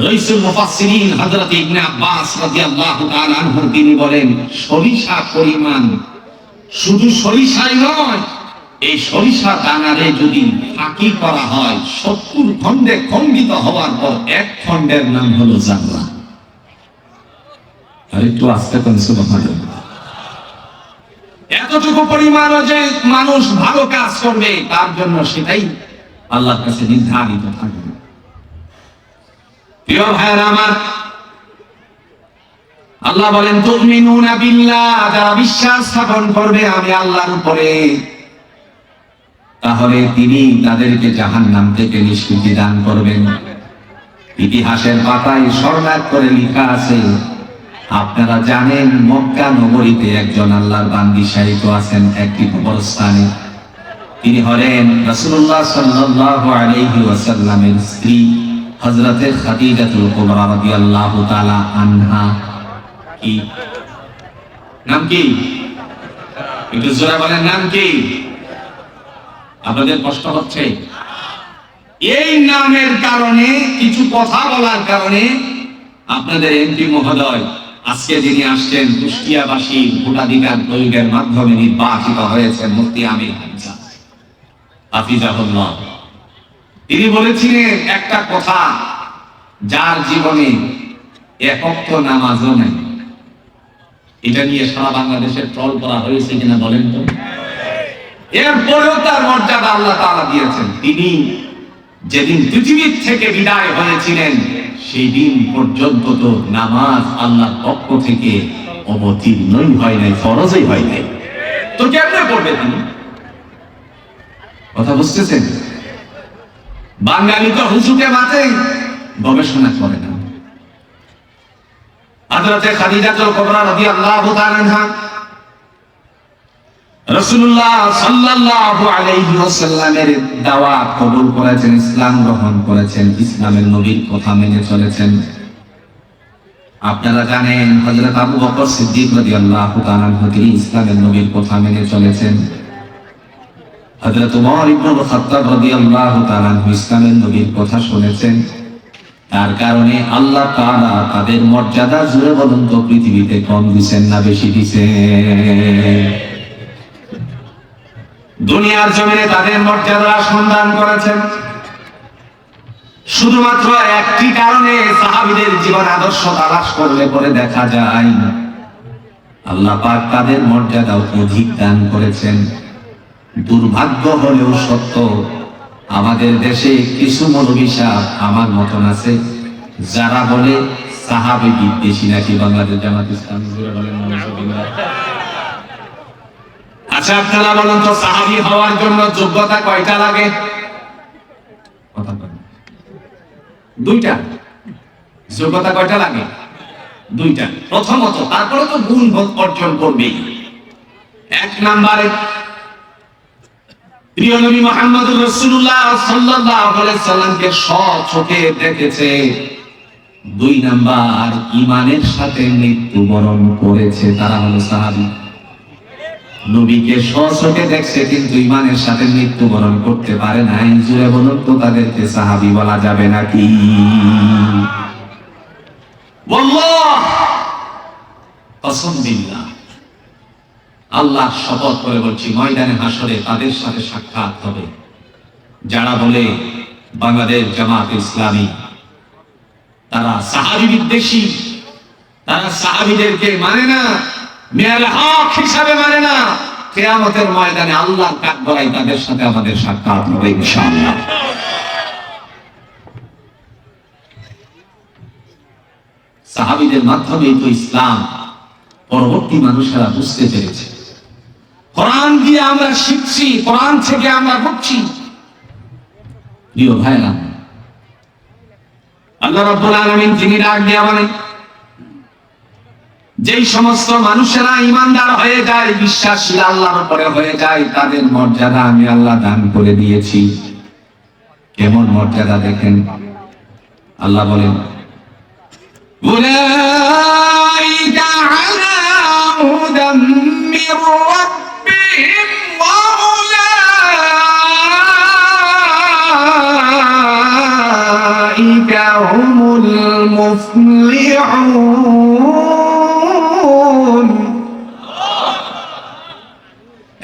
রাইসুল মুফাসসিরিন হযরত ইবনে আব্বাস রাদিয়াল্লাহু তাআলা আনহু তিনি বলেন, সরিষা পরিমাণ, শুধু সরিষাই নয়, এই সরিষা দানারে যদি ফাঁকি করা হয় 70 খণ্ডে খণ্ডিত হওয়ার পর এক খণ্ডের নাম হলো জাররা। আর একটু আস্তে করে সুবহানাল্লাহ। এতটুকু পরিমাণ যে মানুষ ভালো কাজ করবে তার জন্য সেটাই আল্লাহর কাছে নির্ধারিত থাকবে। প্রিয় ভাইরা আমার, আল্লাহ বলেন তুমিনুনা বিল্লাহ, যারা বিশ্বাস স্থাপন করবে আমি আল্লাহর উপরে, তাহলে তিনি তাদেরকে জাহান্নাম থেকে নিষ্কৃতি দান করবেন। ইতিহাসের পাতায় স্বর্ণাক্ষরে করে লেখা আছে, আপনারা জানেন মক্কা নগরীতে একজন আল্লাহর বান্দী শায়িত আছেন একটি কবরস্থানে। তিনি হলেন রাসূলুল্লাহ সাল্লাল্লাহু আলাইহি ওয়াসাল্লামের স্ত্রী হযরতে খাদিজাতুল কুবরা রাদিয়াল্লাহু তাআলা আনহা। কি নাম? কি একটু জোরে বলেন, নাম কি? আপনাদের কষ্ট হচ্ছে? এই নামের কারণে, কিছু কথা বলার কারণে আপনাদের এমপি মহোদয় আজকে যিনি আসছেন কুষ্টিয়াবাসী ভোটাধিকার প্রয়োগের মাধ্যমে নির্বাচিত হয়েছেন মুফতি আমির হামজা হাফিজাহুল্লাহ, তিনি বলেছিলেন একটা কথা, যার জীবনে এক ওয়াক্ত নামাজও নেই। এটা নিয়ে সারা বাংলাদেশে ট্রল করা হয়েছে কিনা বলেন তো? এরপরেও তার মর্যাদা আল্লাহ তাআলা দিয়েছেন। তিনি যেদিন পৃথিবীর থেকে বিদায় হয়েছিলেন সেই দিন পর্যন্ত তো নামাজ আল্লাহর পক্ষ থেকে অবতীর্ণই হয় নাই, ফরজই হয় নাই। তো কেমনে পড়বে তিনি? কথা বুঝতেছেন? বাঙালি তো হুজুকে মাতে গবেষণা করে না। হযরতে খাদিজাতুল কুবরা রাদিয়াল্লাহু তাআলা আনহা রাসূলুল্লাহ সাল্লাল্লাহু আলাইহি ওয়াসাল্লামের দাওয়াত কবুল করেছেন, ইসলাম গ্রহণ করেছেন, ইসলামের নবীর কথা মেনে চলেছেন। আপনারা জানেন হযরত আবু বকর সিদ্দিক রাদিয়াল্লাহু তাআলা তিনি ইসলামের নবীর কথা মেনে চলেছেন। হযরত ওমর ইবনে খাত্তাব রাদিয়াল্লাহু তাআলা ইসলামের নবীর কথা শুনেছেন। তার কারণে আল্লাহ তাআলা তাদের মর্যাদা জুড়ে বলুন তো পৃথিবীতে কম দিবেন না বেশি দিবেন? দুনিয়ার জমিনে তাদের মর্যাদা সন্ধান করেছেন শুধুমাত্র একটি কারণে। সাহাবীদের জীবন আদর্শ তালাশ করলে পরে দেখা যায় আল্লাহ পাক তাদের মর্যাদা অধিক দান করেছেন। দুর্ভাগ্য হলেও সত্য, আমাদের দেশে কিছু মৌলভী সাহেব আমার মতন আছে যারা বলে সাহাবী বিদ্বেষী নাকি বাংলাদেশ জামাত ইসলামী বলেন নাউজুবিল্লাহ। আচ্ছা আপনারা বলুন তো সাহাবী হওয়ার জন্য যোগ্যতা কয়টা লাগে? কথা বলেন। দুইটা। যোগ্যতা কয়টা লাগে? দুইটা। প্রথমত তারপরে তো গুণ অর্জন করবেই। এক নম্বরে প্রিয় নবী মুহাম্মদুর রাসূলুল্লাহ সাল্লাল্লাহু আলাইহি সাল্লামকে স্বচক্ষে দেখেছে। দুই নাম্বার ঈমানের সাথে মৃত্যুবরণ করেছে, তারা হলো সাহাবী। নবীকে স্বচক্ষে দেখছে কিন্তু ঈমানের সাথে মৃত্যুবরণ করতে পারে নাই, জুড়ে বলুন তো তাদেরকে সাহাবী বলা যাবে নাকি? ওয়াল্লাহ কসম বিল্লাহ, আল্লাহ শপথ করে বলছি ময়দানে হাসরে তাদের সাথে সাক্ষাৎ হবে যারা বলে বাংলাদেশ জামাত ইসলামী তারা সাহাবী বিদ্বেষী, তারা সাহাবীদেরকে মানে না, মেয়ের হক হিসাবে মানে না। কিয়ামতের ময়দানে আল্লাহর কাঠগড়ায় তাদের সাথে আমাদের সাক্ষাৎ হবে ইনশাআল্লাহ। সাহাবীদের মাধ্যমেই তো ইসলাম পরবর্তী মানুষেরা বুঝতে পেরেছে। কোরআন দিয়ে আমরা শিখছি, কোরআন থেকে আমরা বুঝছি। প্রিয় ভাইরা, আল্লাহ রাব্বুল আলামিন যিনি ডাক দিয়ে বলেন যেই সমস্ত মানুষেরা ইমানদার হয়ে যায়, বিশ্বাসী আল্লাহর উপরে হয়ে যায়, তাদের মর্যাদা আমি আল্লাহ দান করে দিয়েছি। কেমন মর্যাদা দেখেন, আল্লাহ বলেন উলাইকা আলা হুদাম মির রাব্বিহিম ওয়া উলাইকা হুমুল মুফলিহুন।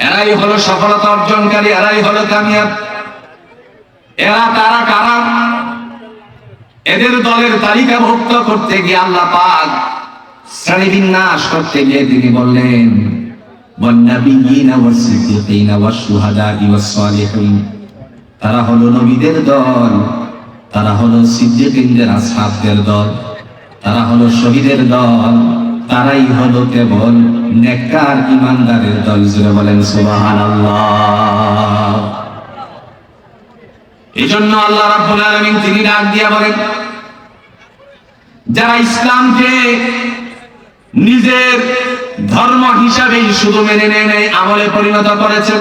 এরাই হলো সফলতা অর্জনকারী, এরাই হলো কামিয়াব। এরা তারা কারা? এদের দলের তালিকাভুক্ত করতে গিয়ে আল্লাহ পাক শ্রেণীবিন্যাস করতে গিয়ে তিনি বললেন ওয়ান্নাবিয়িনা ওয়াস-সিদ্দীকিনা ওয়াশ-শুহাদা'i ওয়াস-সালিহিন। তারা হলো নবীদের দল, তারা হলো সিদ্দীকদের আসহাবদের দল, তারা হলো শহীদের দল, তারাই হলো কেবল নেককার ঈমানদারের দল। জোরে বলেন সুবহানাল্লাহ। এজন্য আল্লাহ রাব্বুল আলামিন তিনি ডাক দিয়া বলেন, যারা ইসলামকে নিজের ধর্ম হিসাবেই শুধু মেনে নেয়, আমলে পরিণত করেছে,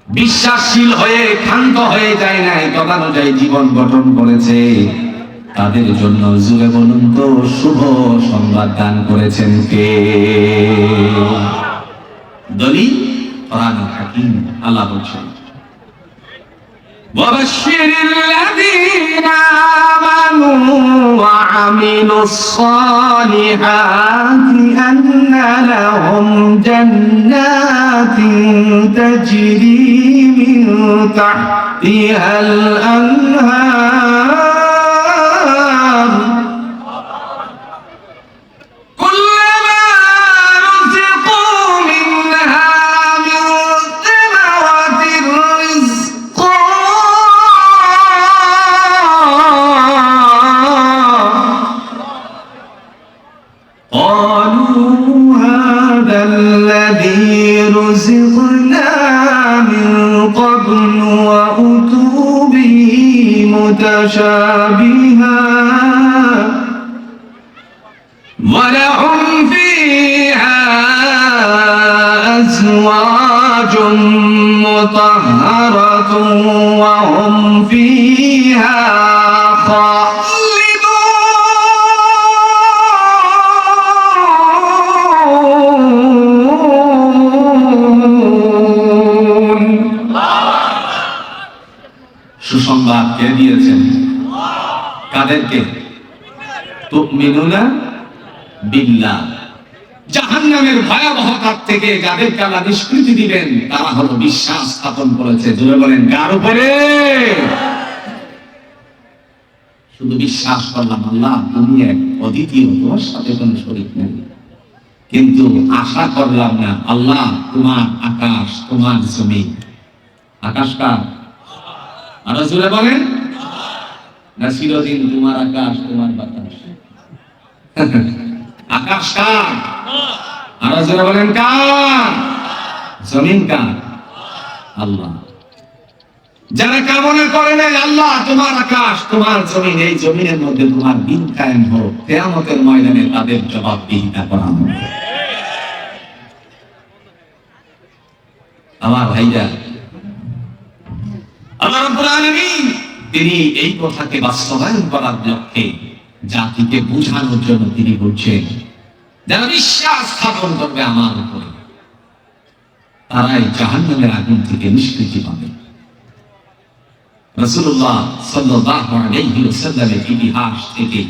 বিশ্বাসশীল হয়ে ক্ষান্ত হয়ে যায় নাই, তদানুযায়ী জীবন গঠন করেছে, তাদের জন্য জুড়ে বলুন তো শুভ সংবাদ দান করেছেন কে? দলিল কোরআনুল হাকীম। আল্লাহ বলছেন وبشر الذين آمنوا وعملوا الصالحات أن لهم جنات تجري من تحتها الأنهار كلما رزقوا منها من ثمرة رزقا قالوا هذا الذي رزقنا من قبل وأتوا به متشابها ولهم فيها أزواج مطهرة وهم فيها সুসংবাদ কে দিয়েছেন? কাদেরকে? তুমিনুনা বিল্লাহ। জাহান্নামের ভয়াবহতা থেকে যাদেরকে আল্লাহ নিষ্কৃতি দিবেন তারা হলো বিশ্বাস স্থাপন করেছে। জোরে বলেন কার উপরে? শুধু বিশ্বাস করলাম আল্লাহ তুমি এক, অদ্বিতীয়, তোমার সাথে কোনো শরীক নেই, কিন্তু আশা করলাম না আল্লাহ তোমার আকাশ, তোমার জমি। আকাশ কার? আরো জোরে বলেন না চিরদিন তোমার আকাশ, তোমার বাতাস। আকাশ কার? আরো জোরে বলেন কার? জমিন কার? আল্লাহ। যারা কামনা করে নাই আল্লাহ তোমার আকাশ, তোমার জমিন, এই জমিনের মধ্যে তোমার দিন কায়েম হোক, কিয়ামতের ময়দানে তাদের জবাবদিহিতা করা হবে। আমার ভাইরা, আল্লাহ রাব্বুল আলামিন তিনি এই কথাকে বাস্তবায়ন করার লক্ষ্যে জাতিকে বোঝানোর জন্য তিনি বলছেন যারা বিশ্বাস স্থাপন করবে আমার উপরে তারাই জাহান্নামের আগুন থেকে নিষ্কৃতি পাবে। রাসূলুল্লাহ সাল্লাল্লাহু আলাইহি ওয়াসাল্লামের ইতিহাস থেকে,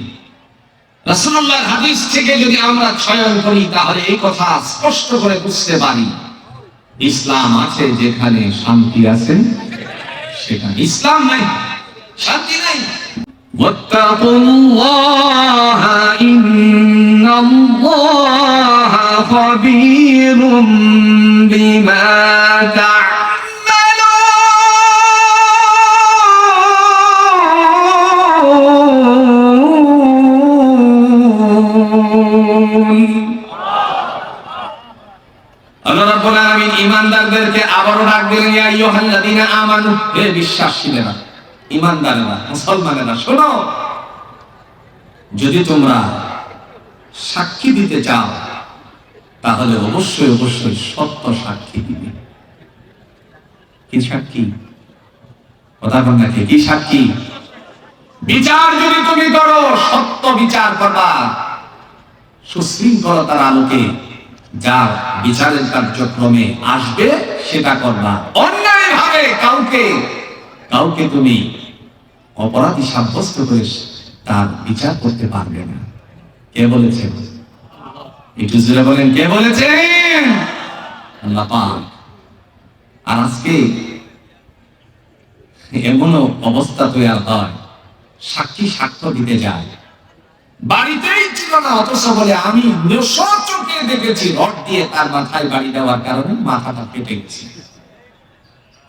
রাসূলুল্লাহর হাদিস থেকে যদি আমরা চয়ন করি তাহলে এই কথা স্পষ্ট করে বুঝতে পারি, ইসলাম আছে যেখানে শান্তি আছে সেখানে ইসলাম নাই, শান্তি নাই। ওয়াত্তাকুল্লাহা ইন্নাল্লাহা খাবীরুম বিমা ইমানদারদেরকে আবারও ডাক দিলেন, ইয়া আইয়ুহাল্লাযীনা আমানু, হে বিশ্বাসীরা, ইমানদাররা, মুসলমানেরা, শোনো, যদি তোমরা সাক্ষী দিতে চাও তাহলে অবশ্যই অবশ্যই সত্য সাক্ষী দিবে। কি সাক্ষী? কথা বল নাকি? কি সাক্ষী? বিচার যদি তুমি করো সত্য বিচার করবা, সুশৃঙ্খলতার আলোকে যা বিচারের কার্যক্রমে আসবে সেটা করবা। অন্যায় ভাবে কাউকে তুমি অপরাধী সাব্যস্ত করে তার বিচার করতে পারবে না। কে বলেছেন? একটু জোরে বলেন, কে বলেছেন? আল্লাহ পাক। আর আজকে এমনও অবস্থা তৈরি হয়, সাক্ষী সাক্ষ্য দিতে যায়, বাড়িতেই ছিল না, অথচ বলে আমি চোখে দেখেছি রড দিয়ে তার মাথায় বাড়ি দেওয়ার কারণে মাথাটা কেটে গেছে,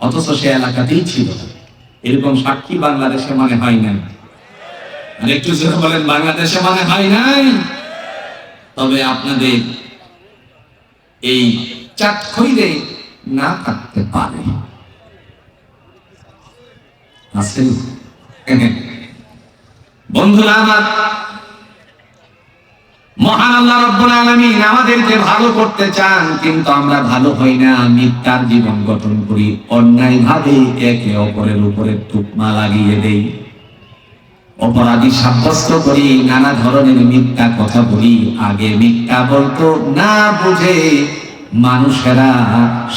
অথচ সে এলাকাতেই ছিল। এরকম সাক্ষী বাংলাদেশে মানে হয় নাই। আর একটু জোরে বলেন, বাংলাদেশে মানে হয় নাই। তবে আপনাদের এই চাটখইরে না থাকতে পারে, আছে বন্ধুরা আমার। মহান আল্লাহ রাব্বুল আলামিন আমাদেরকে ভালো করতে চান, কিন্তু আমরা ভালো হই না, মিথ্যার জীবন গঠন করি, অন্যায় ভাবে একে অপরের উপরে তুকমা লাগিয়ে দেই, অপরাধী সাব্যস্ত করি, নানা ধরনের মিথ্যা কথা বলি। আগে মিথ্যা বলতো না বুঝে মানুষেরা,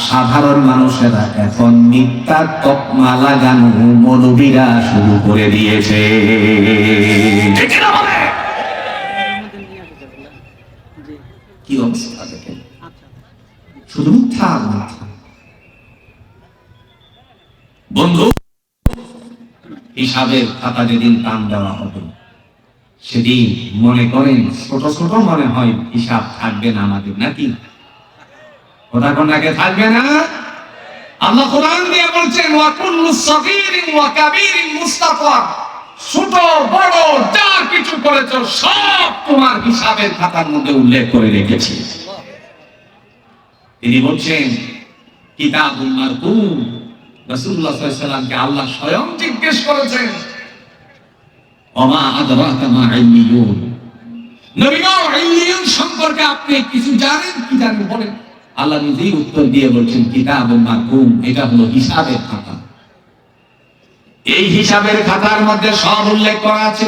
সাধারণ মানুষেরা এখন মিথ্যা তকমা লাগানো মৌলবীরা শুরু করে দিয়েছে। কি অবস্থা দেখেন, শুধু মিথ্যা মিথ্যা। বন্ধু, হিসাবের খাতা যেদিন টান দেওয়া হবে সেদিন মনে করেন ছোট ছোট মনে হয় হিসাব থাকবে না আমাদের, নাকি? কথা কোনটাকে থাকবে না? আল্লাহ কোরআন দিয়ে বলছেন ওয়া কুল্লু সাগীরিন ওয়া কাবীরিন মুস্তাগফার, ছোট বড় যা কিছু করেছো সব তোমার হিসাবের খাতার মধ্যে উল্লেখ করে রেখেছি। তিনি বলছেন কিতাবুল মারকুম। রাসূলুল্লাহ সাল্লাল্লাহু আলাইহি ওয়াসাল্লামকে আল্লাহ স্বয়ং জিজ্ঞেস করেছেন ওমা আদরাকা মা ইল্লিয়ুন, নবী গো ইল্লিয়ুন সম্পর্কে আপনি কিছু জানেন কি? জানেন বলেন। আল্লাহ নিজেই উত্তর দিয়ে বলছেন কিতাবুল মারকুম, এটা হলো হিসাবের খাতা। এই হিসাবের খাতার মধ্যে সব উল্লেখ করা আছে।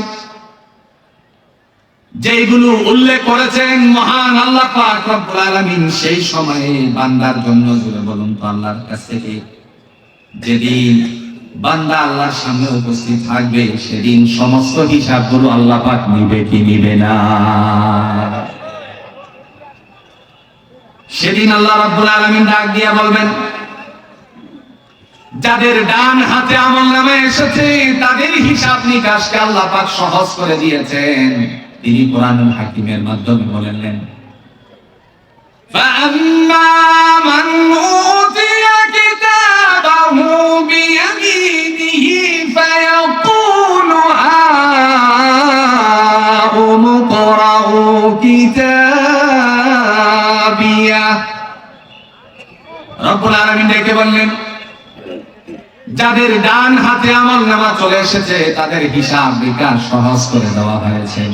যেগুলো উল্লেখ করেছেন মহান আল্লাহ পাক রব্বুল আলামিন সেই সময়ে বান্দার জন্য, জুড়ে বলুন তো আল্লাহর কাছ থেকে যেদিন বান্দা আল্লাহর সামনে উপস্থিত থাকবে সেদিন সমস্ত হিসাবগুলো আল্লাহ পাক নিবে কি নিবে না? সেদিন আল্লাহ রাব্বুল আলামিন ডাক দিয়ে বলবেন যাদের ডান হাতে আমলনামা এসেছে তাদের হিসাব নিকাশকে আল্লাহ পাক সহজ করে দিয়েছেন। তিনি কোরআনুল হাকিমের মাধ্যমে বলেন فَأَمَّا مَنْ أُوتِيَ كِتَابَهُ بِيَمِينِهِ فَيَقُولُ هَاؤُمُ اقْرَءُوا كِتَابِيَهْ। রব্বুল আলামিন ডেকে বললেন যাদের ডান হাতে আমলনামা চলে এসেছে তাদের হিসাব বিকাশ সহজ করে দেওয়া হয়েছে।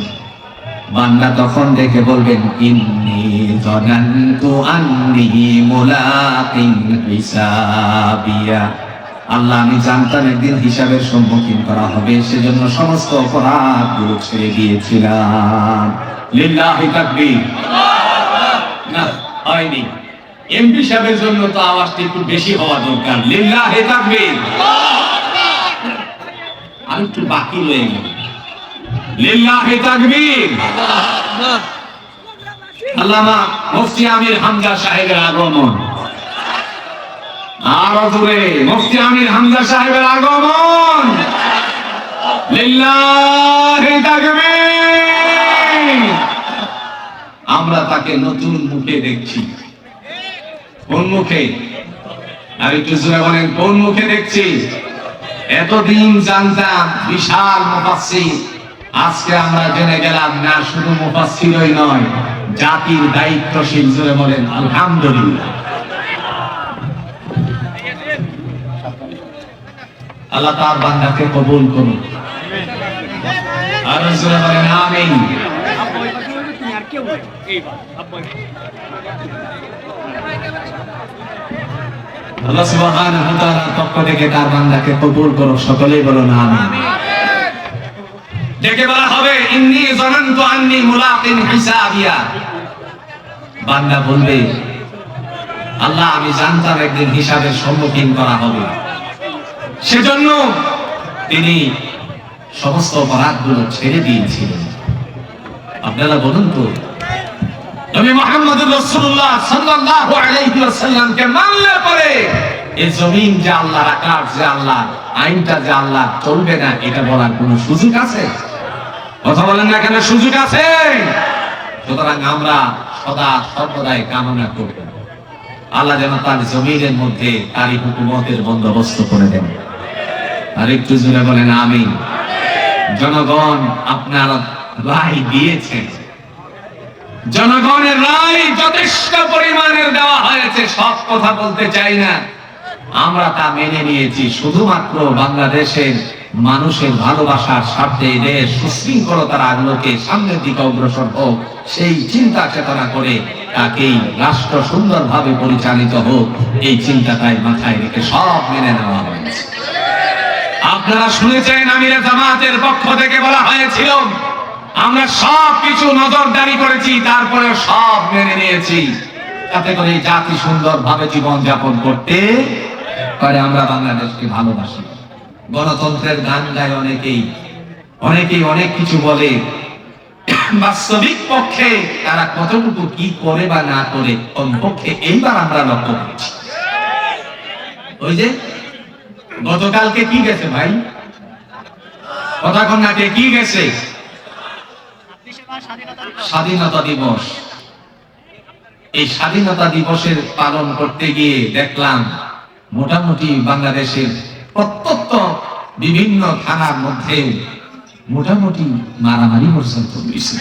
বান্দা তখন দেখে বলবেন ইন্নী যানানতু আন্নী মুলাকিন হিসাবিয়া, আল্লাহ আমি জানতাম একদিন হিসাবের সম্মুখীন করা হবে, সেজন্য সমস্ত অপরাধগুলো ছেড়ে দিয়েছিলাম। লিল্লাহি তাকবীর। না হয়নি, এমপি সাহেবের জন্য তো আওয়াজটা একটু বেশি হওয়া দরকার। লিল্লাহি তাকবীর। আর একটু বাকি রয়ে গেল। লিল্লাহি তাকবীর। আল্লামা মুফতি আমির হামজা সাহেবের আগমন। আর জোরে, মুফতি আমির হামজা সাহেবের আগমন। লিল্লাহি তাকবীর। আমরা তাকে নতুন মুখে দেখছি। কোন মুখে? আর একটু জোরে বলেন, কোন মুখে দেখছি? এতদিন জানতাম বিশাল মুফাসসির, আজকে আমরা জেনে গেলাম না শুধু মুফাসসিরই নয়, জাতির দায়িত্বশীল। জোরে বলেন আলহামদুলিল্লাহ। আল্লাহ তার বান্দাকে কবুল করুন। আর জোরে বলেন আমিন। আল্লাহ সুবহানাহু ওয়া তাআলার পক্ষ থেকে তার বান্দাকে কবুল করো, সকলেই বলো না আমিন। ডেকে বলা হবে ইন্নী যানানতু আন্নী মুলাকিন হিসাবিয়া। বান্দা বলবে আল্লাহ আমি জানতাম একদিন হিসাবের সম্মুখীন করা হবে, সেজন্য তিনি সমস্ত অপরাধগুলো ছেড়ে দিয়েছিলেন। আপনারা বলুন তো, নবী মুহাম্মদুর রাসূলুল্লাহ সাল্লাল্লাহু আলাইহি ওয়াসাল্লামকে মানলে পরে এই জমিন যে আল্লাহর, আকাশ যে আল্লাহর, আইনটা যে আল্লাহর, চলবে না এটা বলার কোনো সুযোগ আছে? কথা বলেন না কেন? সুযোগ আছে? সুতরাং আমরা সদা সর্বদাই কামনা করব আল্লাহ যেন তার জমিনের মধ্যে তারই হুকুমতের বন্দোবস্ত করে দেন। আর একটু জোরে বলেন আমিন। জনগণ আপনার রায় দিয়েছেন, জনগণের রায় যথেষ্ট পরিমাণের দেওয়া হয়েছে, সব কথা বলতে চাই না, আমরা তা মেনে নিয়েছি। শুধুমাত্র বাংলাদেশের মানুষের ভালোবাসার স্বার্থে দেশ সুশৃঙ্খলতার আলোকে সামনের দিকে অগ্রসর হোক, সেই চিন্তা চেতনা করে তাকেই রাষ্ট্র সুন্দরভাবে পরিচালিত হোক, এই চিন্তাটাই মাথায় রেখে সব মেনে নেওয়া হয়েছে। আপনারা শুনেছেন আমিরে জামাতের পক্ষ থেকে বলা হয়েছিল আমরা সব কিছু নজরদারি করেছি, তারপরে সব মেনে নিয়েছি, যাতে করে জাতি সুন্দরভাবে জীবন যাপন করতে পারে। আমরা বাংলাদেশকে ভালোবাসি। গণতন্ত্রের গান গায় অনেকেই, অনেকেই অনেক কিছু বলে, বাস্তবিক পক্ষে তারা কতটুকু কি করে বা না করে কমপক্ষে এইবার আমরা লক্ষ্য করছি। ওই যে গতকালকে কি গেছে ভাই, কথা কন্যাকে কি গেছে? স্বাধীনতা দিবস। এই স্বাধীনতা দিবসের পালন করতে গিয়ে দেখলাম মোটামুটি বাংলাদেশের প্রত্যন্ত বিভিন্ন থানার মধ্যে মোটামুটি মারামারি পর্যন্ত হয়েছে,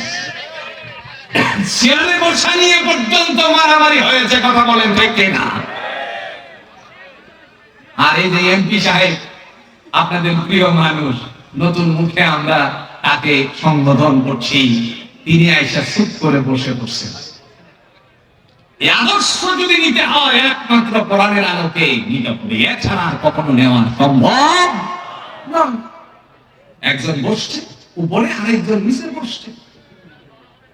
চেয়ারে বসা নিয়ে পর্যন্ত মারামারি হয়েছে। কথা বলেন ঠিক না? আর এই যে এমপি সাহেব, আপনাদের প্রিয় মানুষ, নতুন মুখে আমরা তাকে সম্বোধন করছি, তিনি আইসা চুপ করে বসে বসছেন। এই আদর্শ যদি নিতে হয় একমাত্র কোরআনের আলোকে নিতে হবে, এছাড়া কখনো নেওয়া সম্ভব না। একজন বসছে উপরে, আরেকজন নিচে বসছে,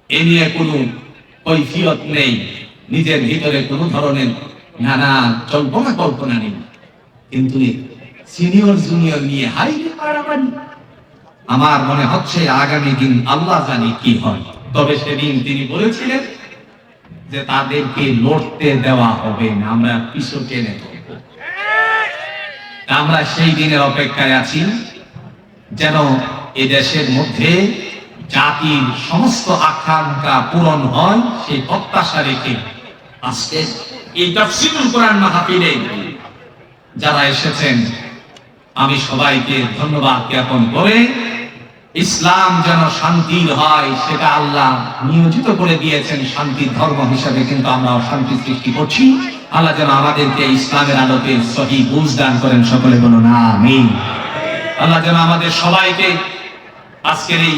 এ নিয়ে কোনো কৈফিয়ত নেই, নিজের ভিতরে কোনো ধরনের নানা কল্পনা কল্পনা নেই, কিন্তু সিনিয়র জুনিয়র নিয়ে হাইরে মারামারি। আমার মনে হচ্ছে আগামী দিন আল্লাহ জানি কি হয়। তবে সেদিন তিনি বলেছিলেন যে তাদেরকে লড়তে দেওয়া হবে না, আমরা পিছু টেনে ধরব। আমরা সেই দিনের অপেক্ষায় আছি, যেন এ দেশের মধ্যে জাতির সমস্ত আকাঙ্ক্ষা পূরণ হয়, সেই প্রত্যাশা রেখে আজকে এই তাফসীরুল কোরআন মাহফিলে যারা এসেছেন আমি সবাইকে ধন্যবাদ জ্ঞাপন করে, ইসলাম যেন শান্তির হয় সেটা আল্লাহ নিয়োজিত করে দিয়েছেন শান্তির ধর্ম হিসাবে, কিন্তু আমরা অশান্তি সৃষ্টি করছি। আল্লাহ যেন আমাদেরকে ইসলামের আলোকে সহি বুঝ দান করেন, সকলে বলুন আমিন। আল্লাহ যেন আমাদের সবাইকে আজকের এই